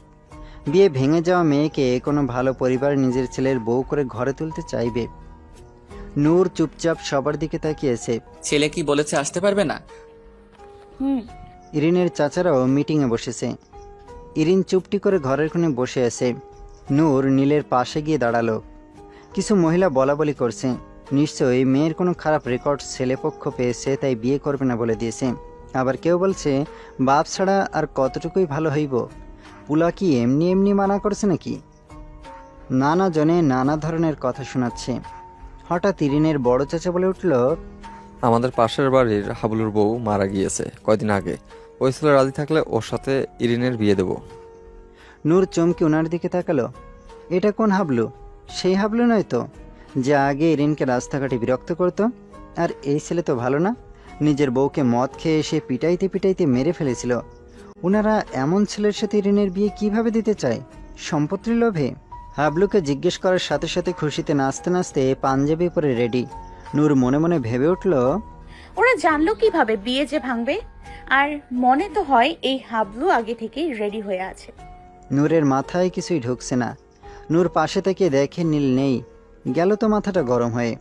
বিয়ে ভেঙে যাওয়া মেয়েকে কোনো ভালো পরিবার নিজের ছেলের বউ করে ঘরে তুলতে চাইবে। নূর চুপচাপ সবার দিকে তাকিয়েছে। ছেলে কি বলেছে আসতে পারবে না? হুম। ইরিনের চাচারাও মিটিংয়ে বসেছে। ইরিন চুপটি করে ঘরের কোণে বসে আছে। নূর নীলের পাশে গিয়ে দাঁড়ালো। কিছু মহিলা বলাবলি করছে, নিশ্চয়ই মেয়ের কোনো খারাপ রেকর্ড ছেলেপক্ষ পেয়েছে তাই বিয়ে করবে না বলে দিয়েছে। আবার কেউ বলছে বাপ ছাড়া আর কতটুকুই ভালো হইব, পুলা কি এমনি এমনি মানা করছে নাকি? নানা জনে নানা ধরনের কথা শোনাচ্ছে। হঠাৎ ইরিনের বড় চাচা বলে উঠল, আমাদের পাশের বাড়ির হাবলুর বউ মারা গিয়েছে কয়দিন আগে। ওই ছেলে রাজি থাকলে ওর সাথে ইরিনের বিয়ে দেব। নূর চমকে ওনার দিকে তাকালো। এটা কোন হাবলু? সেই হাবলু নয় তো, যে আগে ইরিনকে রাস্তাঘাটে বিরক্ত করতো? আর এই ছেলে তো ভালো না, নিজের বউকে মদ খেয়ে এসে পিটাইতে পিটাইতে মেরে ফেলেছিল। ওনারা এমন ছেলের সাথে ইরিনের বিয়ে কিভাবে দিতে চায়? সম্পত্তির লোভে? হাবলুকে জিজ্ঞেস করার সাথে সাথে খুশিতে নাচতে নাচতে পাঞ্জাবি পরে রেডি। নূর মনে মনে ভেবে উঠল, ওরা জানলো কিভাবে বিয়ে যে ভাঙবে? আর মনে তো হয় এই হাবলু আগে থেকেই রেডি হয়ে আছে। নূরের মাথায় কিছুই ঢুকছে না। নূর পাশে থেকে দেখে নীল নেই। গেল তো মাথাটা গরম হয়ে।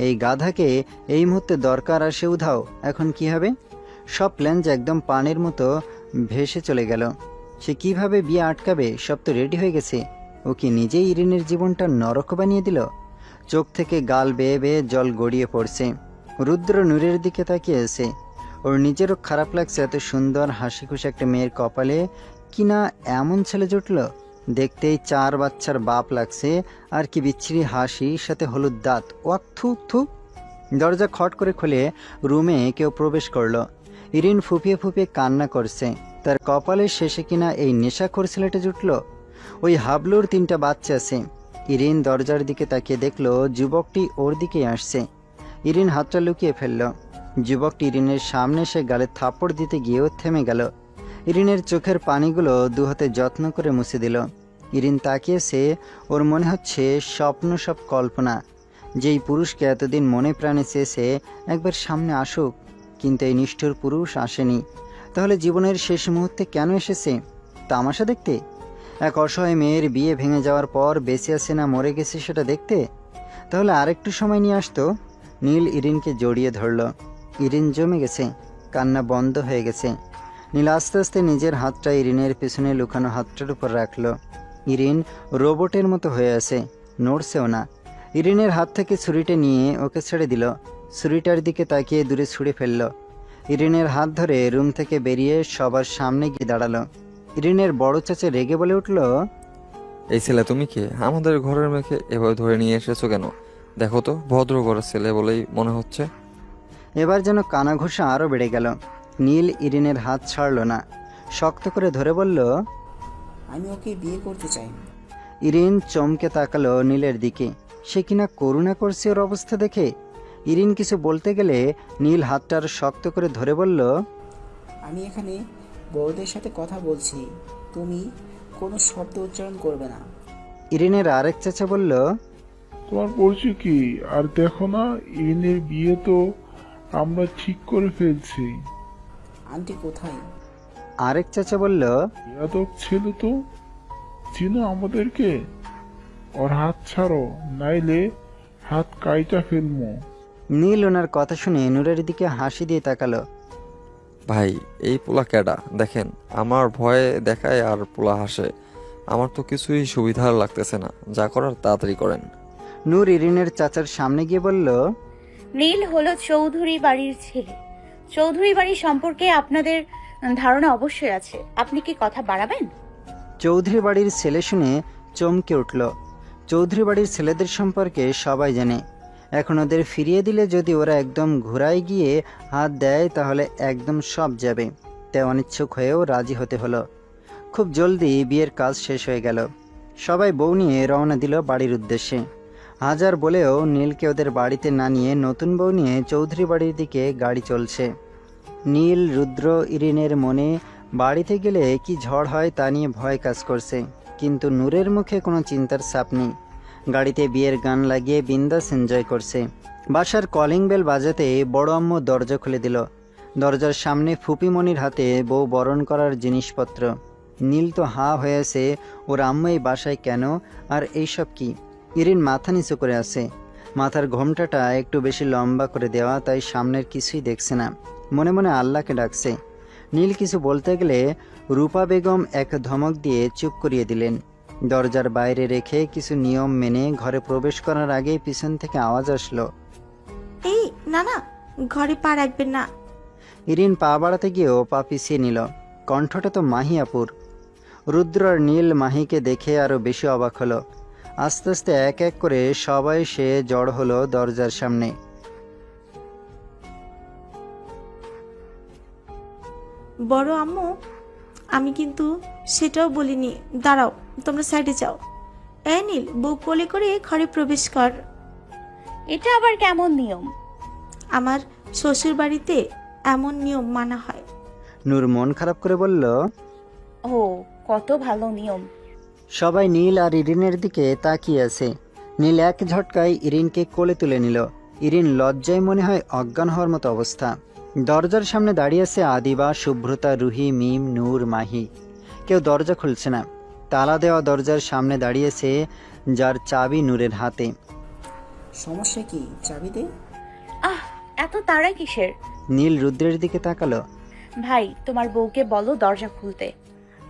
এই গাধাকে এই মুহূর্তে দরকার আর সে উধাও। এখন কি হবে? সব প্ল্যান যে একদম পানির মতো ভেসে চলে গেল। সে কিভাবে বিয়ে আটকাবে? সব তো রেডি হয়ে গেছে। ও কি নিজেই ইরিনের জীবনটা নরক বানিয়ে দিল? চোখ থেকে গাল বেয়ে বেয়ে জল গড়িয়ে পড়ছে। রুদ্র নূরের দিকে তাকিয়ে আছে। ওর নিজেরও খারাপ লাগছে এত সুন্দর হাসি খুশি একটা মেয়ের কপালে কি না এমন ছেলে জুটল। দেখতেই 4 বাচ্চার বাপ লাগছে। আর কি বিচ্ছিরি হাসি, সাথে হলুদ দাঁত। ওয়াক থু থু। দরজা খট করে খুলে রুমে কেউ প্রবেশ করলো। ইরিন ফুপিয়ে ফুপিয়ে কান্না করছে। তার কপালের শেষে কিনা এই নেশাখোর ছেলেটা জুটল। ওই হাবলুর 3টা বাচ্চা আছে। ইরিন দরজার দিকে তাকিয়ে দেখলো যুবকটি ওর দিকেই আসছে। ইরিন হাতটা লুকিয়ে ফেলল। যুবকটি ইরিনের সামনে এসে গালে থাপ্পড় দিতে গিয়েও থেমে গেল। ইরিনের চোখের পানিগুলো 2 হাতে যত্ন করে মুছে দিল। ইরিন তাকিয়েছে। ওর মনে হচ্ছে স্বপ্ন সব কল্পনা। যেই পুরুষকে এতদিন মনে প্রাণে চেয়েছে একবার সামনে আসুক, কিন্তু এই নিষ্ঠুর পুরুষ আসেনি। তাহলে জীবনের শেষ মুহূর্তে কেন এসেছে? তামাশা দেখতে? এক অসহায় মেয়ের বিয়ে ভেঙে যাওয়ার পর বেঁচে আছে না মরে গেছে সেটা দেখতে? তাহলে আরেকটু সময় নিয়ে আসতো। নীল ইরিনকে জড়িয়ে ধরল। ইরিন জমে গেছে, কান্না বন্ধ হয়ে গেছে। নীল আস্তে আস্তে নিজের হাতটা ইরিনের পেছনে লুকানো হাতটার উপর রাখল। ইরিন রোবটের মতো হয়ে আছে, নড়ছেও না। ইরিনের হাত থেকে ছুরিটা নিয়ে ওকে ছেড়ে দিল। ছুরিটার দিকে তাকিয়ে দূরে ছুঁড়ে ফেলল। ইরিনের হাত ধরে রুম থেকে বেরিয়ে সবার সামনে গিয়ে দাঁড়ালো। ইরিনের বড় চাচা রেগে বলে উঠল, এই ছেলে তুমি কে? আমাদের ঘরের মেয়েকে এভাবে ধরে নিয়ে এসেছো কেন? দেখো তো, ভদ্র ঘরের ছেলে বলেই মনে হচ্ছে। এবার যেন কানাঘুষা আরও বেড়ে গেল। নীল ইরিনের হাত ছাড়ল না, শক্ত করে ধরে বলল, আমি ওকে বিয়ে করতে চাই। ইরিন চমকে তাকালো নীলের দিকে। সে কিনা করুণা করছে ওর অবস্থা দেখে। ইরিন কিছু বলতে গেলে নীল হাতটা আরো শক্ত করে ধরে বলল, আমি এখানে বড়দের সাথে কথা বলছি, তুমি কোনো শব্দ উচ্চারণ করবে না। ইরিনের আরেক চাচা বলল, তোমার পরিচয় কি? আর দেখো না, ইরিনের বিয়ে তো আমরা ঠিক করে ফেলছি। আন্টি কোথায়? আরেক চাচা বলল, যাদব ছেলে তো, চিনো আমাদেরকে? ওর হাত ছাড়ো, নাইলে হাত কাইটা ফেলমো। নীল ওনার কথা শুনে নূরের দিকে হাসি দিয়ে তাকালো। ভাই, এই পোলা ক্যাডা দেখেন, আমার ভয়ে দেখায় আর পোলা হাসে। আমার তো কিছুই সুবিধার লাগতেছে না, যা করার তাড়াতাড়ি করেন। নূর ইরিনের চাচার সামনে গিয়ে বলল, নীল হলো চৌধুরী বাড়ির ছেলে। চৌধুরী বাড়ি সম্পর্কে আপনাদের ধারণা অবশ্যই আছে, আপনি কি কথা বাড়াবেন? চৌধুরী বাড়ির ছেলে শুনে চমকে উঠল। চৌধুরী বাড়ির ছেলেদের সম্পর্কে সবাই জানে। এখন ওদের ফিরিয়ে দিলে যদি ওরা একদম ঘোরায় গিয়ে হাত দেয় তাহলে একদম সব যাবে। তাই অনিচ্ছুক হয়েও রাজি হতে হলো। খুব জলদি বিয়ের কাজ শেষ হয়ে গেল। সবাই বউ নিয়ে রওনা দিল বাড়ির উদ্দেশ্যে। হাজার বলেও নীলকে ওদের বাড়িতে না নিয়ে নতুন বউ নিয়ে চৌধুরী বাড়ির দিকে গাড়ি চলছে। নীল, রুদ্র, ইরিনের মনে বাড়িতে গেলে কি ঝড় হয় তা নিয়ে ভয় কাজ করছে, কিন্তু নূরের মুখে কোনো চিন্তার ছাপ নেই। গাড়িতে বিয়ের গান লাগিয়ে বিন্দাস এনজয় করছে। বাসার কলিং বেল বাজাতে বড় আম্মু দরজা খুলে দিল। দরজার সামনে ফুপিমণির হাতে বউ বরণ করার জিনিসপত্র। নীল তো হাঁ হয়েছে, ওর আম্মু এই বাসায় কেন, আর এইসব কি? ইরিন মাথা নিচু করে আছে। মাথার ঘোমটাটা একটু বেশি লম্বা করে দেওয়া, তাই সামনের কিছুই দেখছে না। মনে মনে আল্লাহকে ডাকছে। নীল কিছু বলতে গেলে রূপা বেগম এক ধমক দিয়ে চুপ করিয়ে দিলেন। দরজার বাইরে রেখে কিছু নিয়ম মেনে ঘরে প্রবেশ করার আগেই পিছন থেকে আওয়াজ আসলো, এই না না, ঘরে পা রাখবেন না। ইরিন পা বাড়াতে গিয়েও পা পিছিয়ে নিল। কণ্ঠটা তো মাহি আপুর। রুদ্র আর নীল মাহিকে দেখে আরো বেশি অবাক হলো। আস্তে আস্তে এক এক করে সবাই সে জড় হলো দরজার সামনে। বড় আম্মু, আমি কিন্তু সেটাও বলিনি। দাঁড়াও, তোমরা সাইডে যাও। নীল, বউ কোলে করে ঘরে প্রবেশ কর। এটা আবার কেমন নিয়ম? আমার শ্বশুর বাড়িতে এমন নিয়ম মানা হয়। নূর মন খারাপ করে বলল, ও কত ভালো নিয়ম। সবাই নীল আর ইরিনের দিকে তাকিয়ে আছে। নীল এক ঝটকায় ইরিনকে কোলে তুলে নিল। ইরিন লজ্জায় মনে হয় অজ্ঞান হওয়ার মতো অবস্থা। দরজার সামনে দাঁড়িয়ে আছে আদিবা, শুভ্রতা, রুহি, মিম, নূর, মাহি। কেউ দরজা খুলছে না। তালা দেওয়া দরজার সামনে দাঁড়িয়েছে যার চাবি নূরের হাতে। সমস্যা কি, চাবি দে। আহ, এত তাড়া কিসের? নীল রুদ্রের দিকে তাকালো। ভাই, তোমার বউকে বলো দরজা খুলতে।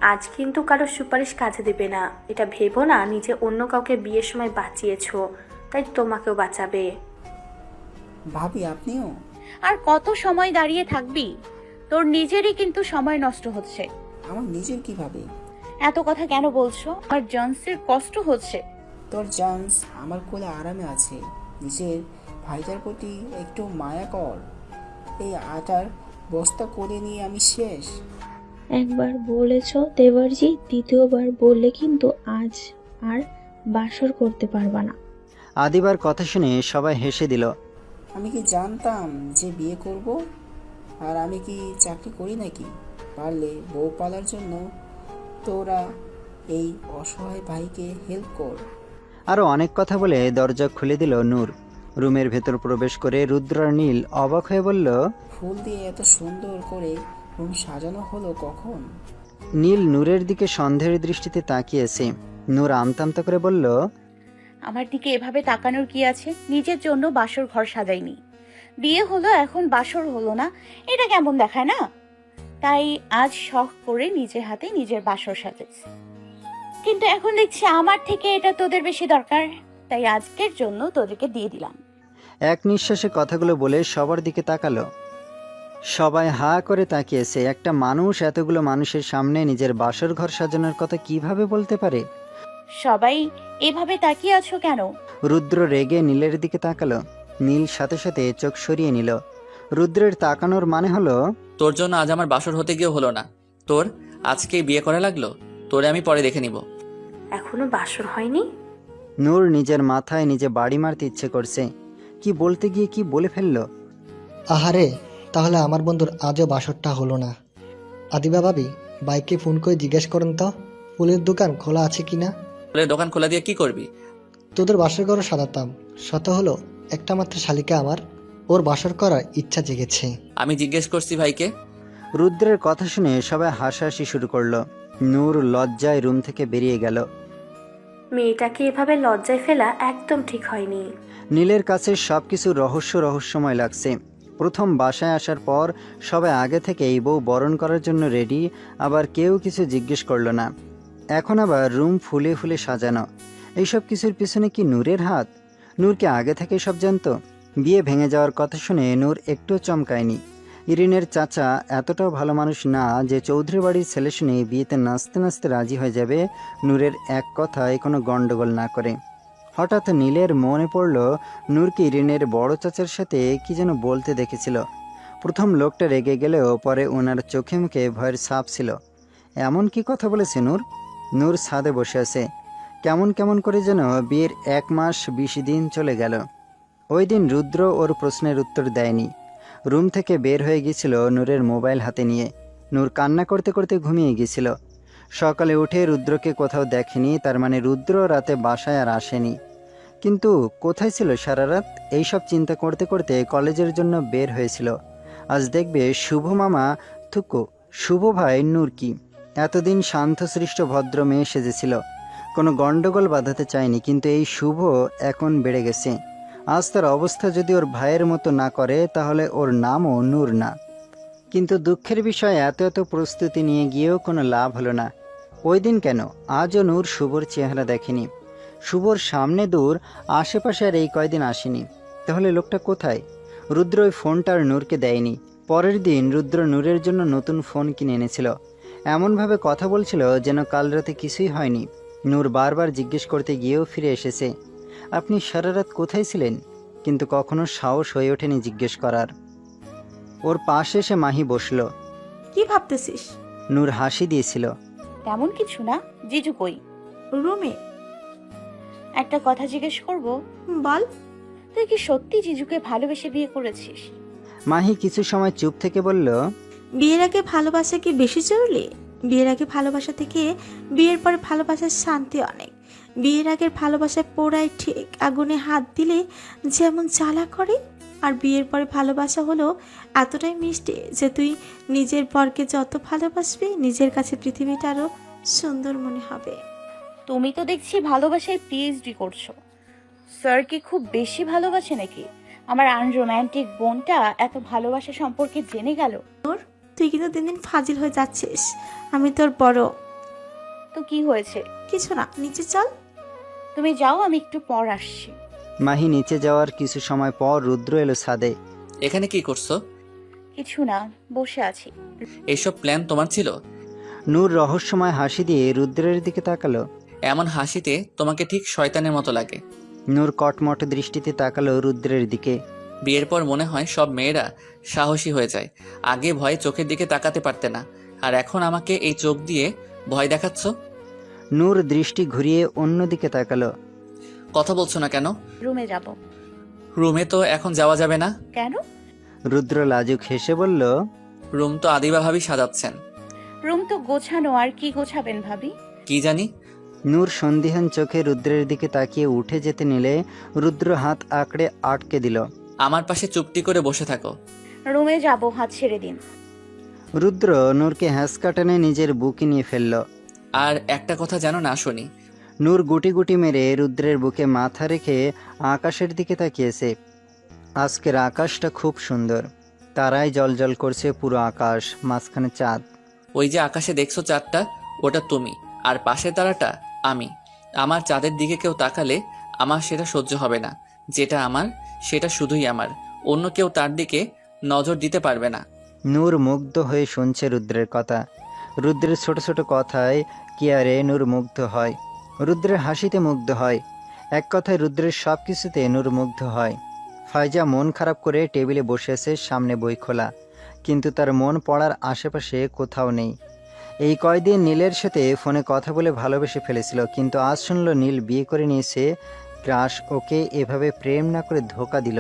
আজ কিন্তু কারো সুপারিশ কাজে দেবে না, এটা ভেবো না নিজে অন্য কাউকে বিয়ের সময় বাঁচিয়েছো, তাই তোমাকেও বাঁচাবে। ভাবি আপনিও? আর কত সময় দাঁড়িয়ে থাকবি? তোর নিজেরই কিন্তু সময় নষ্ট হচ্ছে। আমার নিজের কিভাবে? এত কথা কেন বলছো? আমার জন্সের কষ্ট হচ্ছে। তোর জান্স আমার কোলে আরামে আছে। নিজের ভাইটার প্রতি একটু মায়া কর। এই আটার বস্তা করে নিয়ে আমি শেষ। একবার বলেছ দেবরজি, দ্বিতীয়বার বললে কিন্তু আজ আর বাসর করতে পারবা না। আদিবার কথা শুনে সবাই হেসে দিল। আমি কি জানতাম যে বিয়ে করব? আর আমি কি চাকরি করি নাকি? পারলে বউ পালার জন্য তোরা এই অসহায় ভাইকে হেল্প কর। আরও অনেক কথা বলে দরজা খুলে দিল নূর। রুমের ভেতর প্রবেশ করে রুদ্র আর নীল অবাক হয়ে বলল, ফুল দিয়ে এত সুন্দর করে রুম সাজানো হলো কখন? নীল নূরের দিকে সন্দেহের দৃষ্টিতে তাকিয়েছে। নূর আমতা আমতা করে বলল, আমার দিকে এভাবে তাকানোর কি আছে? নিজের জন্য বাসর ঘর সাজাইনি। বিয়ে হলো, এখন বাসর হলো না, এটা কেমন দেখায় না? তাই আজ শখ করে নিজের হাতে নিজের বাসর সাজাইছি। কিন্তু এখন দেখছি আমার থেকে এটা তোদের বেশি দরকার, তাই আজকের জন্য তোদেরকে দিয়ে দিলাম। এক নিঃশ্বাসে কথাগুলো বলে সবার দিকে তাকালো। সবাই হা করে তাকিয়েছে। একটা মানুষ এতগুলো মানুষের সামনে নিজের বাসর ঘর সাজানোর কথা কিভাবে বলতে পারে? সবাই এভাবে তাকিয়ে আছো কেন? রুদ্র রেগে নীলের দিকে তাকালো। নীল সাথে সাথে চোখ সরিয়ে নিল। রুদ্রের তাকানোর মানে হলো, তোর জন্য আজ আমার বাসর হতে গিয়েও হলো না, তোর আজকেই বিয়ে করা লাগলো। তোরে আমি পরে দেখে নিব। এখনো বাসর হয়নি? নূর নিজের মাথায় নিজে বাড়ি মারতে ইচ্ছে করছে। কি বলতে গিয়ে কি বলে ফেললো। আহারে, তাহলে আমার বন্ধুর আজও বাসরটা হলো না। আদিবা ভাবি, বাইকে ফোন করে জিজ্ঞেস করেন তো ফুলের দোকান খোলা আছে কিনা। ফুলের দোকান খোলা দিয়ে কি করবি? তোদের বাসর ঘরও সাজাতাম। শত হলো একটা মাত্র শালিকা আমার, ওর বাসর করার ইচ্ছা জেগেছে। আমি জিজ্ঞেস করছি ভাইকে। রুদ্রের কথা শুনে সবাই হাসাহাসি শুরু করলো। নূর লজ্জায় রুম থেকে বেরিয়ে গেল। মেয়েটাকে এভাবে লজ্জায় ফেলা একদম ঠিক হয়নি। নীলের কাছে সবকিছু রহস্যময় লাগছে। প্রথম বাসায় আসার পর সবাই আগে থেকে এই বউ বরণ করার জন্য রেডি, আবার কেউ কিছু জিজ্ঞেস করলো না। এখন আবার রুম ফুলে ফুলে সাজানো। এইসব কিছুর পিছনে কি নূরের হাত? নূর কি আগে থেকে সব জানতো? বিয়ে ভেঙে যাওয়ার কথা শুনে নূর একটু চমকায়নি। ইরিনের চাচা এতটাও ভালো মানুষ না যে চৌধুরী বাড়ির ছেলে শুনে বিয়েতে নাচতে নাচতে রাজি হয়ে যাবে নূরের এক কথায় কোনো গন্ডগোল না করে। হঠাৎ নীলের মনে পড়ল নূরকে ইরিনের বড় চাচার সাথে কি যেন বলতে দেখেছিল। প্রথম লোকটা রেগে গেলেও পরে ওনার চোখে মুখে ভয়ের ছাপ ছিল। এমন কি কথা বলেছে নূর? নূর ছাদে বসে আছে। কেমন কেমন করে যেন বিয়ের 1 মাস 20 দিন চলে গেল। ওই দিন রুদ্র ওর প্রশ্নের উত্তর দেয়নি। রুম থেকে বের হয়ে গিয়েছিল নূরের মোবাইল হাতে নিয়ে। নূর কান্না করতে করতে ঘুমিয়ে গিয়েছিল। সকালে উঠে রুদ্রকে কোথাও দেখেনি, তার মানে রুদ্র রাতে বাসায় আর আসেনি। কিন্তু কোথায় ছিল সারা রাত? এইসব চিন্তা করতে করতে কলেজের জন্য বের হয়েছিল। আজ দেখবে শুভ মামা থুকু, শুভ ভাই নূর কি এতদিন শান্তশিষ্ট ভদ্র মেয়ে সেজেছিল, কোনো গন্ডগোল বাঁধাতে চায়নি, কিন্তু এই শুভ এখন বেড়ে গেছে। আজ তার অবস্থা যদি ওর ভাইয়ের মতো না করে তাহলে ওর নামও নূর না। কিন্তু দুঃখের বিষয় এত প্রস্তুতি নিয়ে গিয়েও কোনো লাভ হলো না। ওই দিন কেন আজও নূর শুভর চেহারা দেখেনি। শুভর সামনে দূর, আশেপাশে আর এই কয়দিন আসেনি। তাহলে লোকটা কোথায়? রুদ্র ওই ফোনটা আর নূরকে দেয়নি। পরের দিন রুদ্র নূরের জন্য নতুন ফোন কিনে এনেছিল। এমনভাবে কথা বলছিল যেন কাল রাতে কিছুই হয়নি। নূর বারবার জিজ্ঞেস করতে গিয়েও ফিরে এসেছে, আপনি সারা রাত কোথায় ছিলেন? কিন্তু কখনো সাহস হয়ে ওঠেনি জিজ্ঞেস করার। ওর পাশে এসে মাহি বসল। কি ভাবতেছিস? নূর হাসি দিয়েছিল। তেমন কিছু না। জিজু কই? রুমে। একটা কথা জিজ্ঞেস করব? বল। তুই কি সত্যি জিজুকে ভালোবেসে বিয়ে করেছিস? মাহি কিছু সময় চুপ থেকে বলল, বিয়ের আগে ভালোবাসা কি বেশি জরুরি? বিয়ের আগে ভালোবাসা থেকে বিয়ের পরে ভালোবাসার শান্তি অনেক। বিয়ের আগের ভালোবাসায় পোড়ায় ঠিক, আগুনে হাত দিলে যেমন জ্বালা করে। আর বিয়ের পরে ভালোবাসা হলো এতটাই মিষ্টি যে তুই নিজের বরকে যত ভালোবাসবি নিজের কাছে পৃথিবীটা আরো সুন্দর মনে হবে। তুমি তো দেখছি ভালোবাসায় পিএইচডি করছো। স্যার কি খুব বেশি ভালোবাসে নাকি? আমার আনরোম্যান্টিক বোনটা এত ভালোবাসা সম্পর্কে জেনে গেল। তুই কিন্তু দিন দিন ফাজিল হয়ে যাচ্ছিস। আমি তোর বড়। তো কি হয়েছে? কিছু না, নিচে চল। তুমি যাও, আমি একটু পর আসছি। মাহি নিচে যাওয়ার কিছু সময় পর রুদ্র এলো ছাদে। এখানে কি করছো? কিছু না, বসে আছি। এইসব প্ল্যান তোমার ছিল? নূর রহস্যময় হাসি দিয়ে রুদ্রের দিকে তাকালো। এমন হাসিতে তোমাকে ঠিক শয়তানের মতো লাগে। নূর কটমট দৃষ্টিতে তাকালো রুদ্রের দিকে। বিয়ের পর মনে হয় সব মেয়েরা সাহসী হয়ে যায়। আগে ভয়ে চোখের দিকে তাকাতে পারতে না, আর এখন আমাকে এই চোখ দিয়ে ভয় দেখাচ্ছ। নূর দৃষ্টি ঘুরিয়ে অন্যদিকে তাকালো। কথা বলছো না কেন? রুমে যাব। রুমে তো এখন যাওয়া যাবে না। কেন? রুদ্র লাজুক হেসে বলল, রুম তো আদিবা ভাবি সাজাচ্ছেন। রুম তো গোছানো, আর কি গোছাবেন ভাবি? কি জানি। নূর সন্দিহান চোখে রুদ্রের দিকে তাকিয়ে উঠে যেতে নিলে রুদ্র হাত আঁকড়ে আটকে দিল। আমার পাশে চুপটি করে বসে থাকো। রুমে যাব, হাত ছেড়ে দিন। রুদ্র নূরকে হ্যাঁচকা টেনে নিজের বুকে নিয়ে ফেলল। আর একটা কথা জানো না শুনি? নূর গুটি গুটি মেরে রুদ্রের বুকে মাথা রেখে আকাশের দিকে তাকিয়েছে। আজকের আকাশটা খুব সুন্দর, তারাই জলজল করছে পুরো আকাশ, মাঝখানে চাঁদ। ওই যে আকাশে দেখছো চাঁদটা, ওটা তুমি, আর পাশের তারাটা আমি। আমার চাঁদের দিকে কেউ তাকালে আমার সেটা সহ্য হবে না। যেটা আমার সেটা শুধুই আমার, অন্য কেউ তার দিকে নজর দিতে পারবে না। নূর মুগ্ধ হয়ে শুনছে রুদ্রের কথা। রুদ্রের ছোট ছোট কথায় কিয়ারে নূর মুগ্ধ হয়, রুদ্রের হাসিতে মুগ্ধ হয়। এক কথায় রুদ্রের সব কিছুতে নূর মুগ্ধ হয়। ফাইজা মন খারাপ করে টেবিলে বসে আছে, সামনে বই খোলা, কিন্তু তার মন পড়ার আশেপাশে কোথাও নেই। এই কয়দিন নীলের সাথে ফোনে কথা বলে ভালোবেসে ফেলেছিল, কিন্তু আজ শুনল নীল বিয়ে করে নিয়েছে। ক্রাশ ওকে এভাবে প্রেম না করে ধোকা দিল।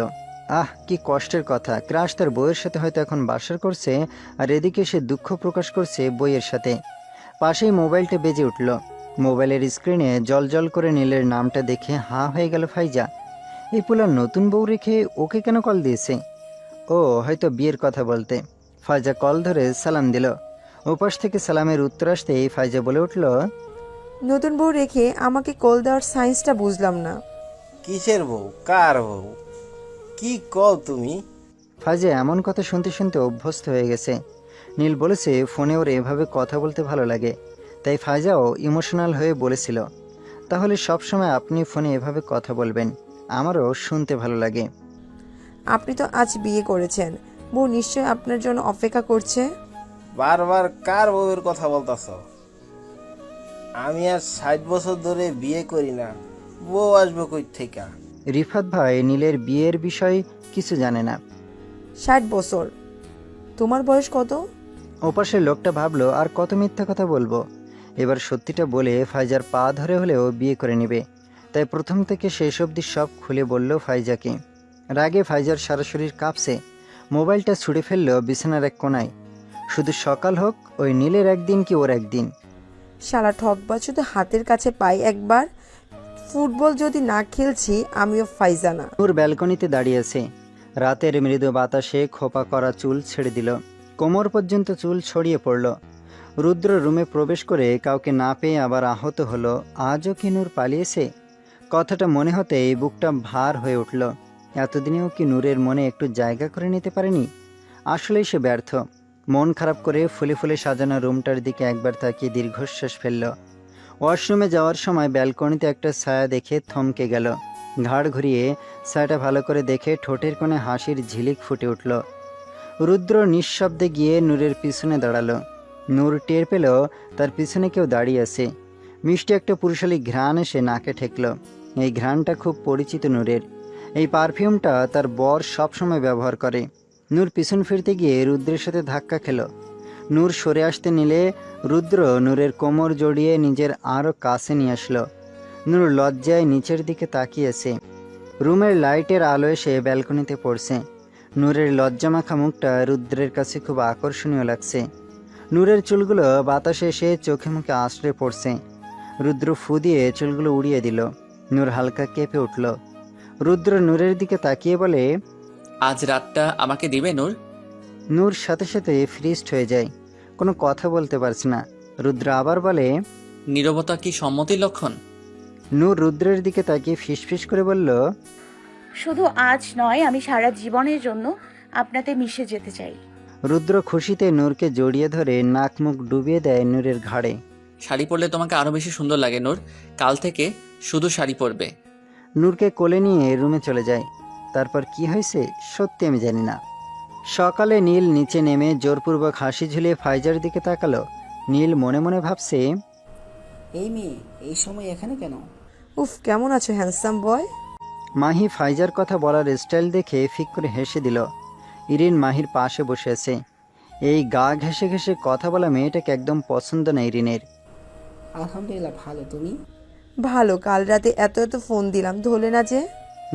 আহ, কি কষ্টের কথা। ক্রাশ তার বইয়ের সাথে হয়তো এখন বাসর করছে, আর এদিকে সে দুঃখ প্রকাশ করছে বইয়ের সাথে। পাশেই মোবাইলটা বেজে উঠল। মোবাইলের স্ক্রিনে জল করে নীলের নামটা দেখে হাঁ হয়ে গেল ফাইজা। এই পোলার নতুন বউ রেখে ওকে কেন কল দিয়েছে? ও হয়তো বিয়ের কথা বলতে। ফাইজা কল ধরে সালাম দিল। ওপাশ থেকে সালামের উত্তর আসতেই ফাইজা বলে উঠল, নতুন বউ রেখে আমাকে কল দেওয়ার সায়েন্সটা বুঝলাম না। কিসের বউ? কার বউ? কি কও তুমি? ফাইজা এমন কথা শুনতে শুনতে অভ্যস্ত হয়ে গেছে। নীল বলেছে ফোনে ওর এভাবে কথা বলতে ভালো লাগে, তাই ফাইজাও ইমোশনাল হয়ে বলেছিল, তাহলে সবসময় আপনি ফোনে এভাবে কথা বলবেন, আমারও শুনতে ভালো লাগে। আপনি তো আজ বিয়ে করেছেন, বউ নিশ্চয় আপনার জন্য অপেক্ষা করছে। বারবার কার বউয়ের কথা বলতাছ? আমি আর 60 বছর ধরে বিয়ে করি না, বউ আসবে কই থেকে? রিফাত ভাই নীলের বিয়ের বিষয় কিছু জানে না। 60 বছর? তোমার বয়স কত? ওপাশের লোকটা ভাবলো আর কত মিথ্যা কথা বলবো। এবার সত্যিটা বলে ফাইজার পা ধরে হলেও বিয়ে করে নেবে, তাই প্রথম থেকে শেষ অবধি সব খুলে বলল ফাইজাকে। রাগে ফাইজার সারা শরীর কাঁপছে। মোবাইলটা ছুঁড়ে ফেললো বিছানার এক কোনায়। শুধু সকাল হোক, ওই নীলের একদিন কি ওর একদিন। সারা ঠকবা, শুধু হাতের কাছে পাই একবার। ফুটবল যদি না খেলছি আমিও ফাইজানা। ওর ব্যালকনিতে দাঁড়িয়ে আছে। রাতের মৃদু বাতাসে খোপা করা চুল ছেড়ে দিল, কোমর পর্যন্ত চুল ছড়িয়ে পড়ল। রুদ্র রুমে প্রবেশ করে কাউকে না পেয়ে আবার আহত হলো। আজও কি নূর পালিয়েছে? কথাটা মনে হতেই বুকটা ভার হয়ে উঠল। এতদিনেও কি নূরের মনে একটু জায়গা করে নিতে পারেনি? আসলেই সে ব্যর্থ। মন খারাপ করে ফুলে ফুলে সাজানো রুমটার দিকে একবার তাকিয়ে দীর্ঘশ্বাস ফেলল। ওয়াশরুমে যাওয়ার সময় ব্যালকনিতে একটা ছায়া দেখে থমকে গেল। ঘাড় ঘুরিয়ে ছায়াটা ভালো করে দেখে ঠোঁটের কোণে হাসির ঝিলিক ফুটে উঠল। রুদ্র নিঃশব্দে গিয়ে নূরের পিছনে দাঁড়ালো। নূর টের পেল তার পিছনে কেউ দাঁড়িয়ে আছে। মিষ্টি একটা পুরুষালী ঘ্রাণ এসে নাকে ঠেকল। এই ঘ্রাণটা খুব পরিচিত নূরের। এই পারফিউমটা তার বর সবসময় ব্যবহার করে। নূর পিছন ফিরতে গিয়ে রুদ্রের সাথে ধাক্কা খেল। নূর সরে আসতে নিলে রুদ্র নূরের কোমর জড়িয়ে নিজের আরও কাছে নিয়ে আসলো। নূর লজ্জায় নিচের দিকে তাকিয়েছে। রুমের লাইটের আলো এসে ব্যালকনিতে পড়ছে। নূরের লজ্জামাখা মুখটা রুদ্রের কাছে খুব আকর্ষণীয় লাগছে। নূরের চুলগুলো বাতাসে এসে চোখে মুখে আশ্রয় পড়ছে। রুদ্র ফু দিয়ে চুলগুলো উড়িয়ে দিল। নূর হালকা কেঁপে উঠল। রুদ্র নূরের দিকে তাকিয়ে বলে, আজ রাতটা আমাকে দিবে নূর? নূর সাথে সাথে ফ্রিজড হয়ে যায়, কোনো কথা বলতে পারছে না। রুদ্র আবার বলে, নীরবতা কি সম্মতির লক্ষণ? নূর রুদ্রের দিকে তাকিয়ে ফিসফিস করে বলল, শুধু আজ নয়, আমি সারা জীবনের জন্য আপনাতে মিশে যেতে চাই। রুদ্র খুশিতে নূরকে জড়িয়ে ধরে নাক মুখ ডুবিয়ে দেয় নূরের ঘাড়ে। শাড়ি পরলে তোমাকে আরো বেশি সুন্দর লাগে নূর, কাল থেকে শুধু শাড়ি পরবে। নূরকে কোলে নিয়ে রুমে চলে যায়। তারপর কি হয়েছে সত্যি আমি জানি না। সকালে নীল নিচে নেমে জোরপূর্বক হাসি ঝুলিয়ে ফাইজার দিকে তাকালো। নীল মনে মনে ভাবছে, এই মেয়ে এই সময় এখানে কেন? উফ, কেমন আছো হ্যান্ডসাম বয়? মাহি ফাইজার কথা বলার স্টাইল দেখে ফিক করে হেসে দিল। ইরিন মাহির পাশে বসে আছে। এই গা ঘেঁষে ঘেঁষে কথা বলা মেয়েটাকে একদম পছন্দ না ইরিনের। আলহামদুলিল্লাহ, ভালো। তুমি? ভালো। কাল রাতে এত এত ফোন দিলাম, ধরলে না যে।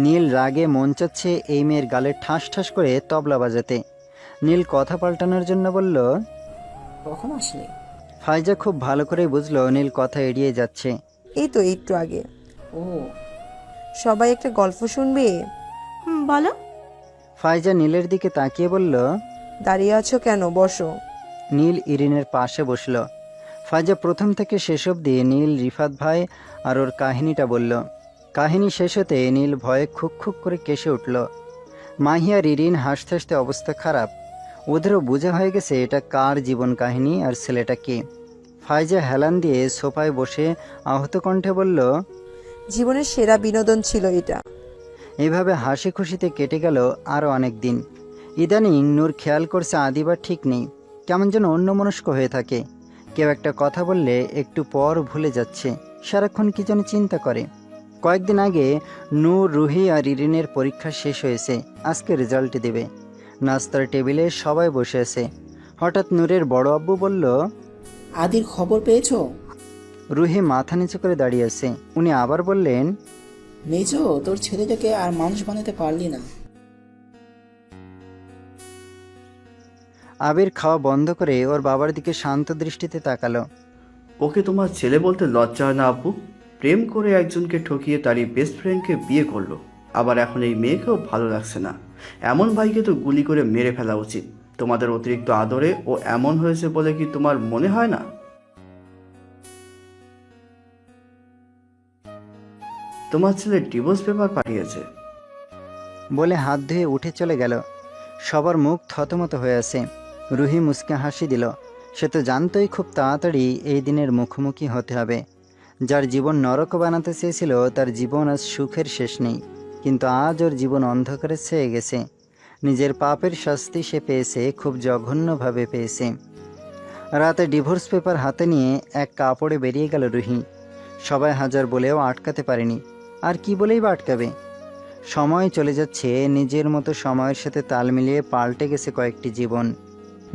নীল রাগে মন চাচ্ছে এই মেয়ের গালে ঠাস ঠাস করে তবলা বাজাতে। নীল কথা পাল্টানোর জন্য বলল, কখন আসলে? ফাইজা খুব ভালো করে বুঝলো নীল কথা এড়িয়ে যাচ্ছে। এই তো একটু আগে। ও, সবাই একটা গল্প শুনবে? বলো। ফাইজা নীলের দিকে তাকিয়ে বলল, দাঁড়িয়ে আছো কেন, বসো। নীল ইরিনের পাশে বসল। ফাইজা প্রথম থেকে শেষ অবধি নীল, রিফাত ভাই আর ওর কাহিনীটা বলল। কাহিনী শেষ হতে নীল ভয়ে খুক খুক করে কেসে উঠল। মাহি আর ইরিন হাসতে হাসতে অবস্থা খারাপ। ওদেরও বোঝা হয়ে গেছে এটা কার জীবন কাহিনী আর ছেলেটা কে। ফাইজা হেলান দিয়ে সোফায় বসে আহত কণ্ঠে বলল, জীবনের সেরা বিনোদন ছিল এটা। এইভাবে হাসি খুশিতে কেটে গেল আরও অনেক দিন। ইদানিং নূর খেয়াল করছে আদিবা ঠিক নেই, কেমন যেন অন্যমনস্ক হয়ে থাকে। কেউ একটা কথা বললে একটু পর ভুলে যাচ্ছে, সারাক্ষণ কি যেন চিন্তা করে। কয়েকদিন আগে নূর, রুহি আর ইরিনের পরীক্ষা শেষ হয়েছে, আজকে রেজাল্ট দেবে। নাস্তার টেবিলে সবাই বসে আছে। হঠাৎ নূরের বড় আব্বু বলল, আদির খবর পেয়েছো? রুহি মাথা নিচু করে দাঁড়িয়ে আছে। উনি আবার বললেন, মেজো, তোর ছেলেটাকে আর মানুষ বানাতে পারলি না। আবির খাওয়া বন্ধ করে ওর বাবার দিকে শান্ত দৃষ্টিতে তাকালো। ওকে তোমার ছেলে বলতে লজ্জা হয় না আব্বু? প্রেম করে একজনকে ঠকিয়ে তারই বেস্ট ফ্রেন্ডকে বিয়ে করলো, আবার এখন এই মেয়েকেও ভালো লাগছে না। এমন ভাইকে তো গুলি করে মেরে ফেলা উচিত। তোমাদের অতিরিক্ত আদরে ও এমন হয়েছে বলে কি তোমার মনে হয় না? তোমার ছেলে ডিভোর্স পেপার পাঠিয়েছে বলে হাত ধুয়ে উঠে চলে গেল। সবার মুখ থতমত হয়ে আছে। রুহি মুচকে হাসি দিল। সে তো জানতই খুব তাড়াতাড়ি এই দিনের মুখোমুখি হতে হবে। যার জীবন নরক বানাতে চেয়েছিল তার জীবন আজ সুখের শেষ নেই, কিন্তু আজ ওর জীবন অন্ধকারে ছেয়ে গেছে। নিজের পাপের শাস্তি সে পেয়েছে, খুব জঘন্যভাবে পেয়েছে। রাতে ডিভোর্স পেপার হাতে নিয়ে এক কাপড়ে বেরিয়ে গেল রুহি। সবাই হাজার বলেও আটকাতে পারেনি, আর কি বলেই বা আটকাবে। সময় চলে যাচ্ছে, নিজের মতো সময়ের সাথে তাল মিলিয়ে পাল্টে গেছে কয়েকটি জীবন।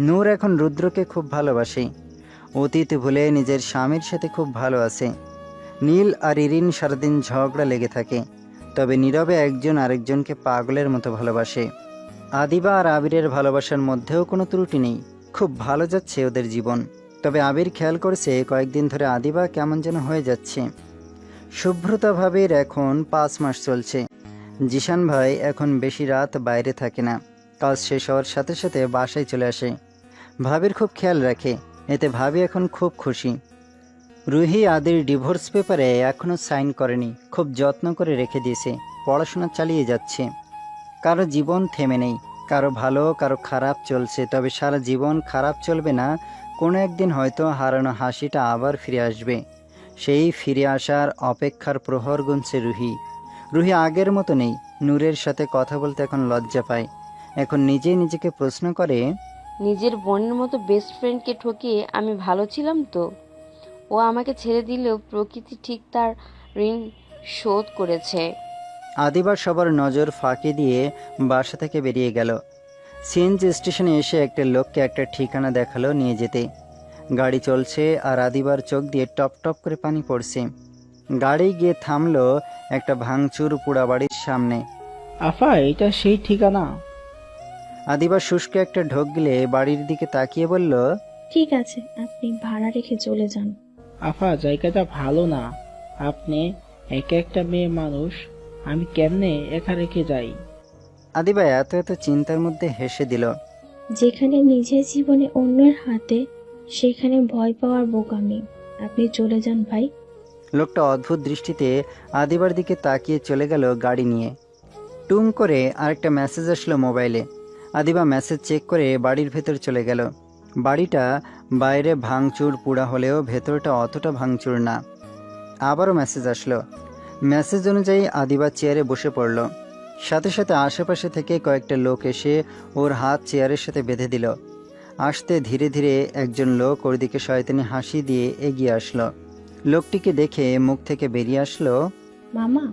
নূর এখন রুদ্রকে খুব ভালোবাসে, অতীত ভুলে নিজের স্বামীর সাথে খুব ভালো আছে। নীল আর ইরিন সারাদিন ঝগড়া লেগে থাকে, তবে নীরবে একজন আরেকজনকে পাগলের মতো ভালোবাসে। আদিবা আর আবিরের ভালোবাসার মধ্যেও কোনো ত্রুটি নেই, খুব ভালো যাচ্ছে ওদের জীবন। তবে আবির খেয়াল করেছে কয়েকদিন ধরে আদিবা কেমন যেন হয়ে যাচ্ছে। শুভ্রতা ভাবির এখন 5 মাস চলছে। জিশান ভাই এখন বেশি রাত বাইরে থাকে না, কাজ শেষ হওয়ার সাথে সাথে বাসায় চলে আসে। ভাবির খুব খেয়াল রাখে, এতে ভাবি এখন খুব খুশি। রুহি আদির ডিভোর্স পেপারে এখনও সাইন করেনি, খুব যত্ন করে রেখে দিয়েছে। পড়াশোনা চালিয়ে যাচ্ছে। কারো জীবন থেমে নেই, কারো ভালো কারো খারাপ চলছে, তবে সারা জীবন খারাপ চলবে না। কোনো একদিন হয়তো হারানো হাসিটা আবার ফিরে আসবে। সেই ফিরে আসার অপেক্ষার প্রহর গুনছে রুহি। রুহি আগের মতো নেই, নূরের সাথে কথা বলতে এখন লজ্জা পায়। এখন নিজেই নিজেকে প্রশ্ন করে, নিজের বোনের মতো বেস্ট ফ্রেন্ডকে ঠকিয়ে আমি ভালো ছিলাম তো? ও আমাকে ছেড়ে দিলেও প্রকৃতি ঠিক তার ঋণ শোধ করেছে। আদিবার সবার নজর ফাঁকি দিয়ে বাসা থেকে বেরিয়ে গেল। সিএনজি স্টেশনে এসে একটা লোককে একটা ঠিকানা দেখালো নিয়ে যেতে। গাড়ি চলছে আর আদিবার চোখ দিয়ে টপ টপ করে পানি পড়ছে। গাড়ি গিয়ে থামলো একটা ভাঙচুর পোড়া বাড়ির সামনে। আফা, এটা সেই ঠিকানা? আদিবা শুষ্ক একটা ঢোক গিলে বাড়ির দিকে তাকিয়ে বলল, ঠিক আছে, আপনি ভাড়া রেখে চলে যান। আফা, জায়গাটা ভালো না। আপনি একা একটা মেয়ে মানুষ, আমি কেমনে একা রেখে যাই? আদিবা এত এত চিন্তার মধ্যে হেসে দিল। যেখানে নিজের জীবনে অন্যের হাতে, সেখানে ভয় পাওয়ার বোকামি। আপনি চলে যান ভাই। লোকটা অদ্ভুত দৃষ্টিতে আদিবার দিকে তাকিয়ে চলে গেল গাড়ি নিয়ে। টুং করে আরেকটা মেসেজ আসলো মোবাইলে। আদিবা মেসেজ চেক করে বাড়ির ভেতর চলে গেল। বাড়িটা বাইরে ভাঙচুর পুড়া হলেও ভেতরটা অতটা ভাঙচুর না। আবারও মেসেজ আসলো। মেসেজ অনুযায়ী আদিবা চেয়ারে বসে পড়ল। সাথে সাথে আশেপাশে থেকে কয়েকটা লোক এসে ওর হাত চেয়ারের সাথে বেঁধে দিল। আসতে ধীরে ধীরে একজন লোক ওর দিকে শয়তানি হাসি দিয়ে এগিয়ে আসলো। লোকটিকে দেখে মুখ থেকে বেরিয়ে আসলো, মামা।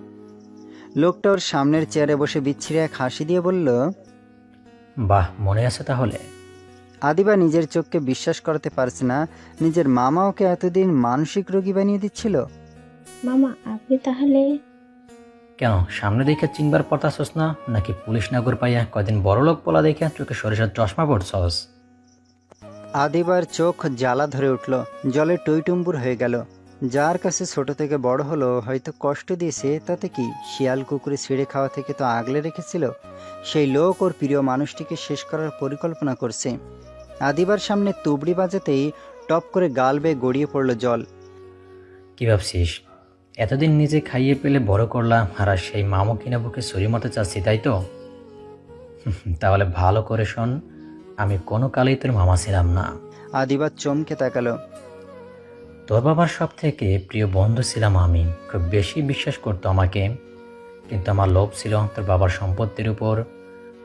লোকটা ওর সামনের চেয়ারে বসে বিচ্ছিরি এক হাসি দিয়ে বলল, বাহ, মনে আছে তাহলে? আদিবা নিজের চোখকে বিশ্বাস করতে পারছে না, নিজের মামা ওকে এতদিন মানসিক রোগী বানিয়ে দিচ্ছিল। মামা, আপনি তাহলে? কেন, সামনে দেখে চিনবার পড়তাছস না, নাকি পুলিশ নগর পাইয়া কদিন বড়লোক পোলা দেখে চোখে সরিষার চশমা পড়ছস? আদিবার চোখ জ্বালা ধরে উঠল, জলে টইটুম্বুর হয়ে গেল। যার কাছে ছোট থেকে বড় হলো, হয়তো কষ্ট দিয়েছে, তাতে কি? শিয়াল কুকুরে ছিঁড়ে খাওয়া থেকে তো আগলে রেখেছিল। সেই লোক ওর প্রিয় মানুষটিকে শেষ করার পরিকল্পনা করছে। আদিবার সামনে তুবড়ি বাজাতেই টপ করে গাল বেয়ে গড়িয়ে পড়ল জল। কি ভাবছিস, এতদিন নিজে খাইয়ে পেলে বড় করলাম, আর সেই মামু কিনা বুকে ছুরি মতো চাচ্ছি, তাই তো? তাহলে ভালো করে শোন, আমি কোনো কালেই তোর মামা ছিলাম না। আদিবার চমকে তাকালো। তোর বাবার সব থেকে প্রিয় বন্ধু ছিলাম আমি। খুব বেশি বিশ্বাস করতো আমাকে, কিন্তু আমার লোভ ছিল তোর বাবার সম্পত্তির উপর।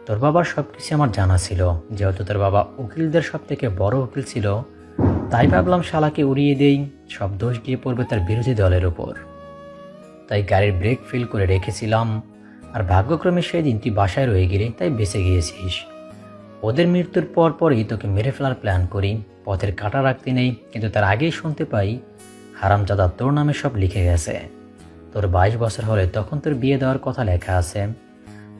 তোর বাবার সব কিছু আমার জানা ছিল। যেহেতু তোর বাবা উকিলদের সব থেকে বড় উকিল ছিল, তাই ভাবলাম শালাকে উড়িয়ে দেই, সব দোষ গিয়ে পড়বে তার বিরোধী দলের উপর। তাই গাড়ির ব্রেক ফেল করে রেখেছিলাম, আর ভাগ্যক্রমে সেই দিন তুই বাসায় রয়ে গেলি, তাই বেঁচে গিয়েছিস। ওদের মৃত্যুর পর পরই তোকে মেরে ফেলার প্ল্যান করি। পথের কাঁটা রাখতে নেই, কিন্তু তার আগেই শুনতে পাই হারামজাদা তোর নামে সব লিখে গেছে। তোর 22 বছর হলে তখন তোর বিয়ে দেওয়ার কথা লেখা আছে।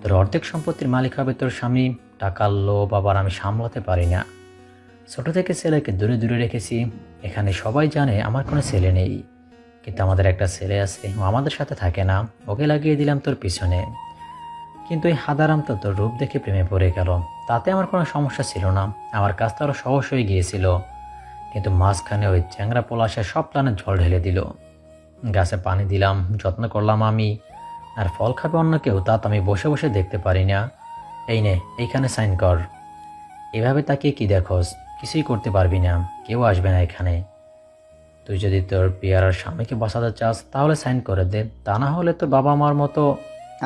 তোর অর্ধেক সম্পত্তির মালিক হবে তোর স্বামী। টাকার লোভ আবার আমি সামলাতে পারি না। ছোট থেকে ছেলেকে দূরে দূরে রেখেছি। এখানে সবাই জানে আমার কোনো ছেলে নেই, কিন্তু আমাদের একটা ছেলে আছে, ও আমাদের সাথে থাকে না। ওকে লাগিয়ে দিলাম তোর পিছনে। কিন্তু এই হাদারাম তো তোর রূপ দেখে প্রেমে পড়ে গেল। তাতে আমার কোনো সমস্যা ছিল না, আমার কাজটা আরও সহজ হয়ে গিয়েছিল। কিন্তু মাঝখানে ওই চ্যাংরা পলাশে সব প্ল্যানে জল ঢেলে দিল। গাছে পানি দিলাম, যত্ন করলাম আমি, আর ফল খাবে অন্য কেউ, তা তো আমি বসে বসে দেখতে পারি না। এই নে, এইখানে সাইন কর। এভাবে তাকিয়ে কি দেখোস? কিছুই করতে পারবি না, কেউ আসবে না এখানে। তুই যদি তোর পেয়ারার স্বামীকে বাঁচাতে চাস তাহলে সাইন করে দে, তা না হলে তোর বাবা মার মতো।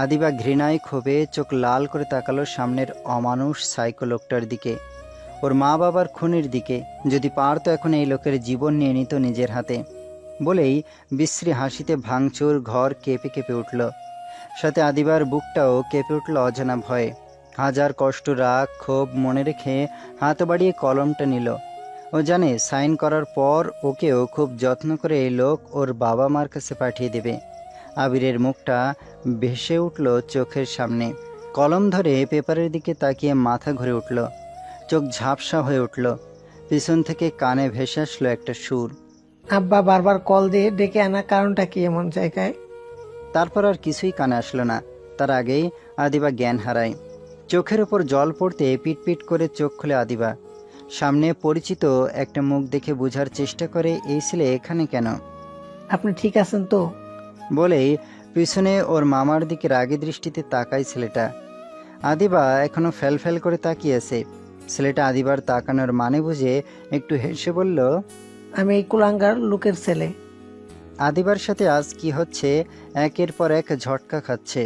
আদিবা ঘৃণায় ক্ষোভে চোখ লাল করে তাকালো সামনের অমানুষ সাইকো লোকটার দিকে, ওর মা বাবার খুনের দিকে। যদি পারতো এখন এই লোকের জীবন নিয়ে নিত নিজের হাতে। বলেই বিশ্রী হাসিতে ভাঙচুর ঘর কেঁপে কেঁপে উঠল। সাথে আদিবার বুকটাও কেঁপে উঠল অজানা ভয়ে। হাজার কষ্ট, রাগ, ক্ষোভ মনে রেখে হাত বাড়িয়ে কলমটা নিল। ও জানে সাইন করার পর ওকেও খুব যত্ন করে এই লোক ওর বাবা মার কাছে পাঠিয়ে দেবে। আবিরের মুখটা ভেসে উঠল চোখের সামনে। কলম ধরে পেপারের দিকে তাকিয়ে মাথা ঘুরে উঠল, চোখ ঝাপসা হয়ে উঠল। পিছন থেকে কানে ভেসে আসলো একটা সুর। আব্বা বারবার কল দিয়ে ডেকে আনার কারণটা কি এমন জায়গায়? তারপর আর কিছুই কানে আসলো না। তার আগেই আদিবা জ্ঞান হারায়। চোখের ওপর জল পড়তে পিটপিট করে চোখ খুলে আদিবা। সামনে পরিচিত একটা মুখ দেখে বোঝার চেষ্টা করে এই ছেলে এখানে কেন। আপনি ঠিক আছেন তো? বলেই পিছনে ওর মামার দিকে রাগী দৃষ্টিতে তাকায় ছেলেটা। আদিবা এখনো ফেল করে তাকিয়েছে। ছেলেটা আদিবার তাকানোর মানে বুঝে একটু হেসে বলল, আমি এই কুলাঙ্গার লোকের ছেলে। আদিবার সাথে আজ কি হচ্ছে, একের পর এক ঝটকা খাচ্ছে।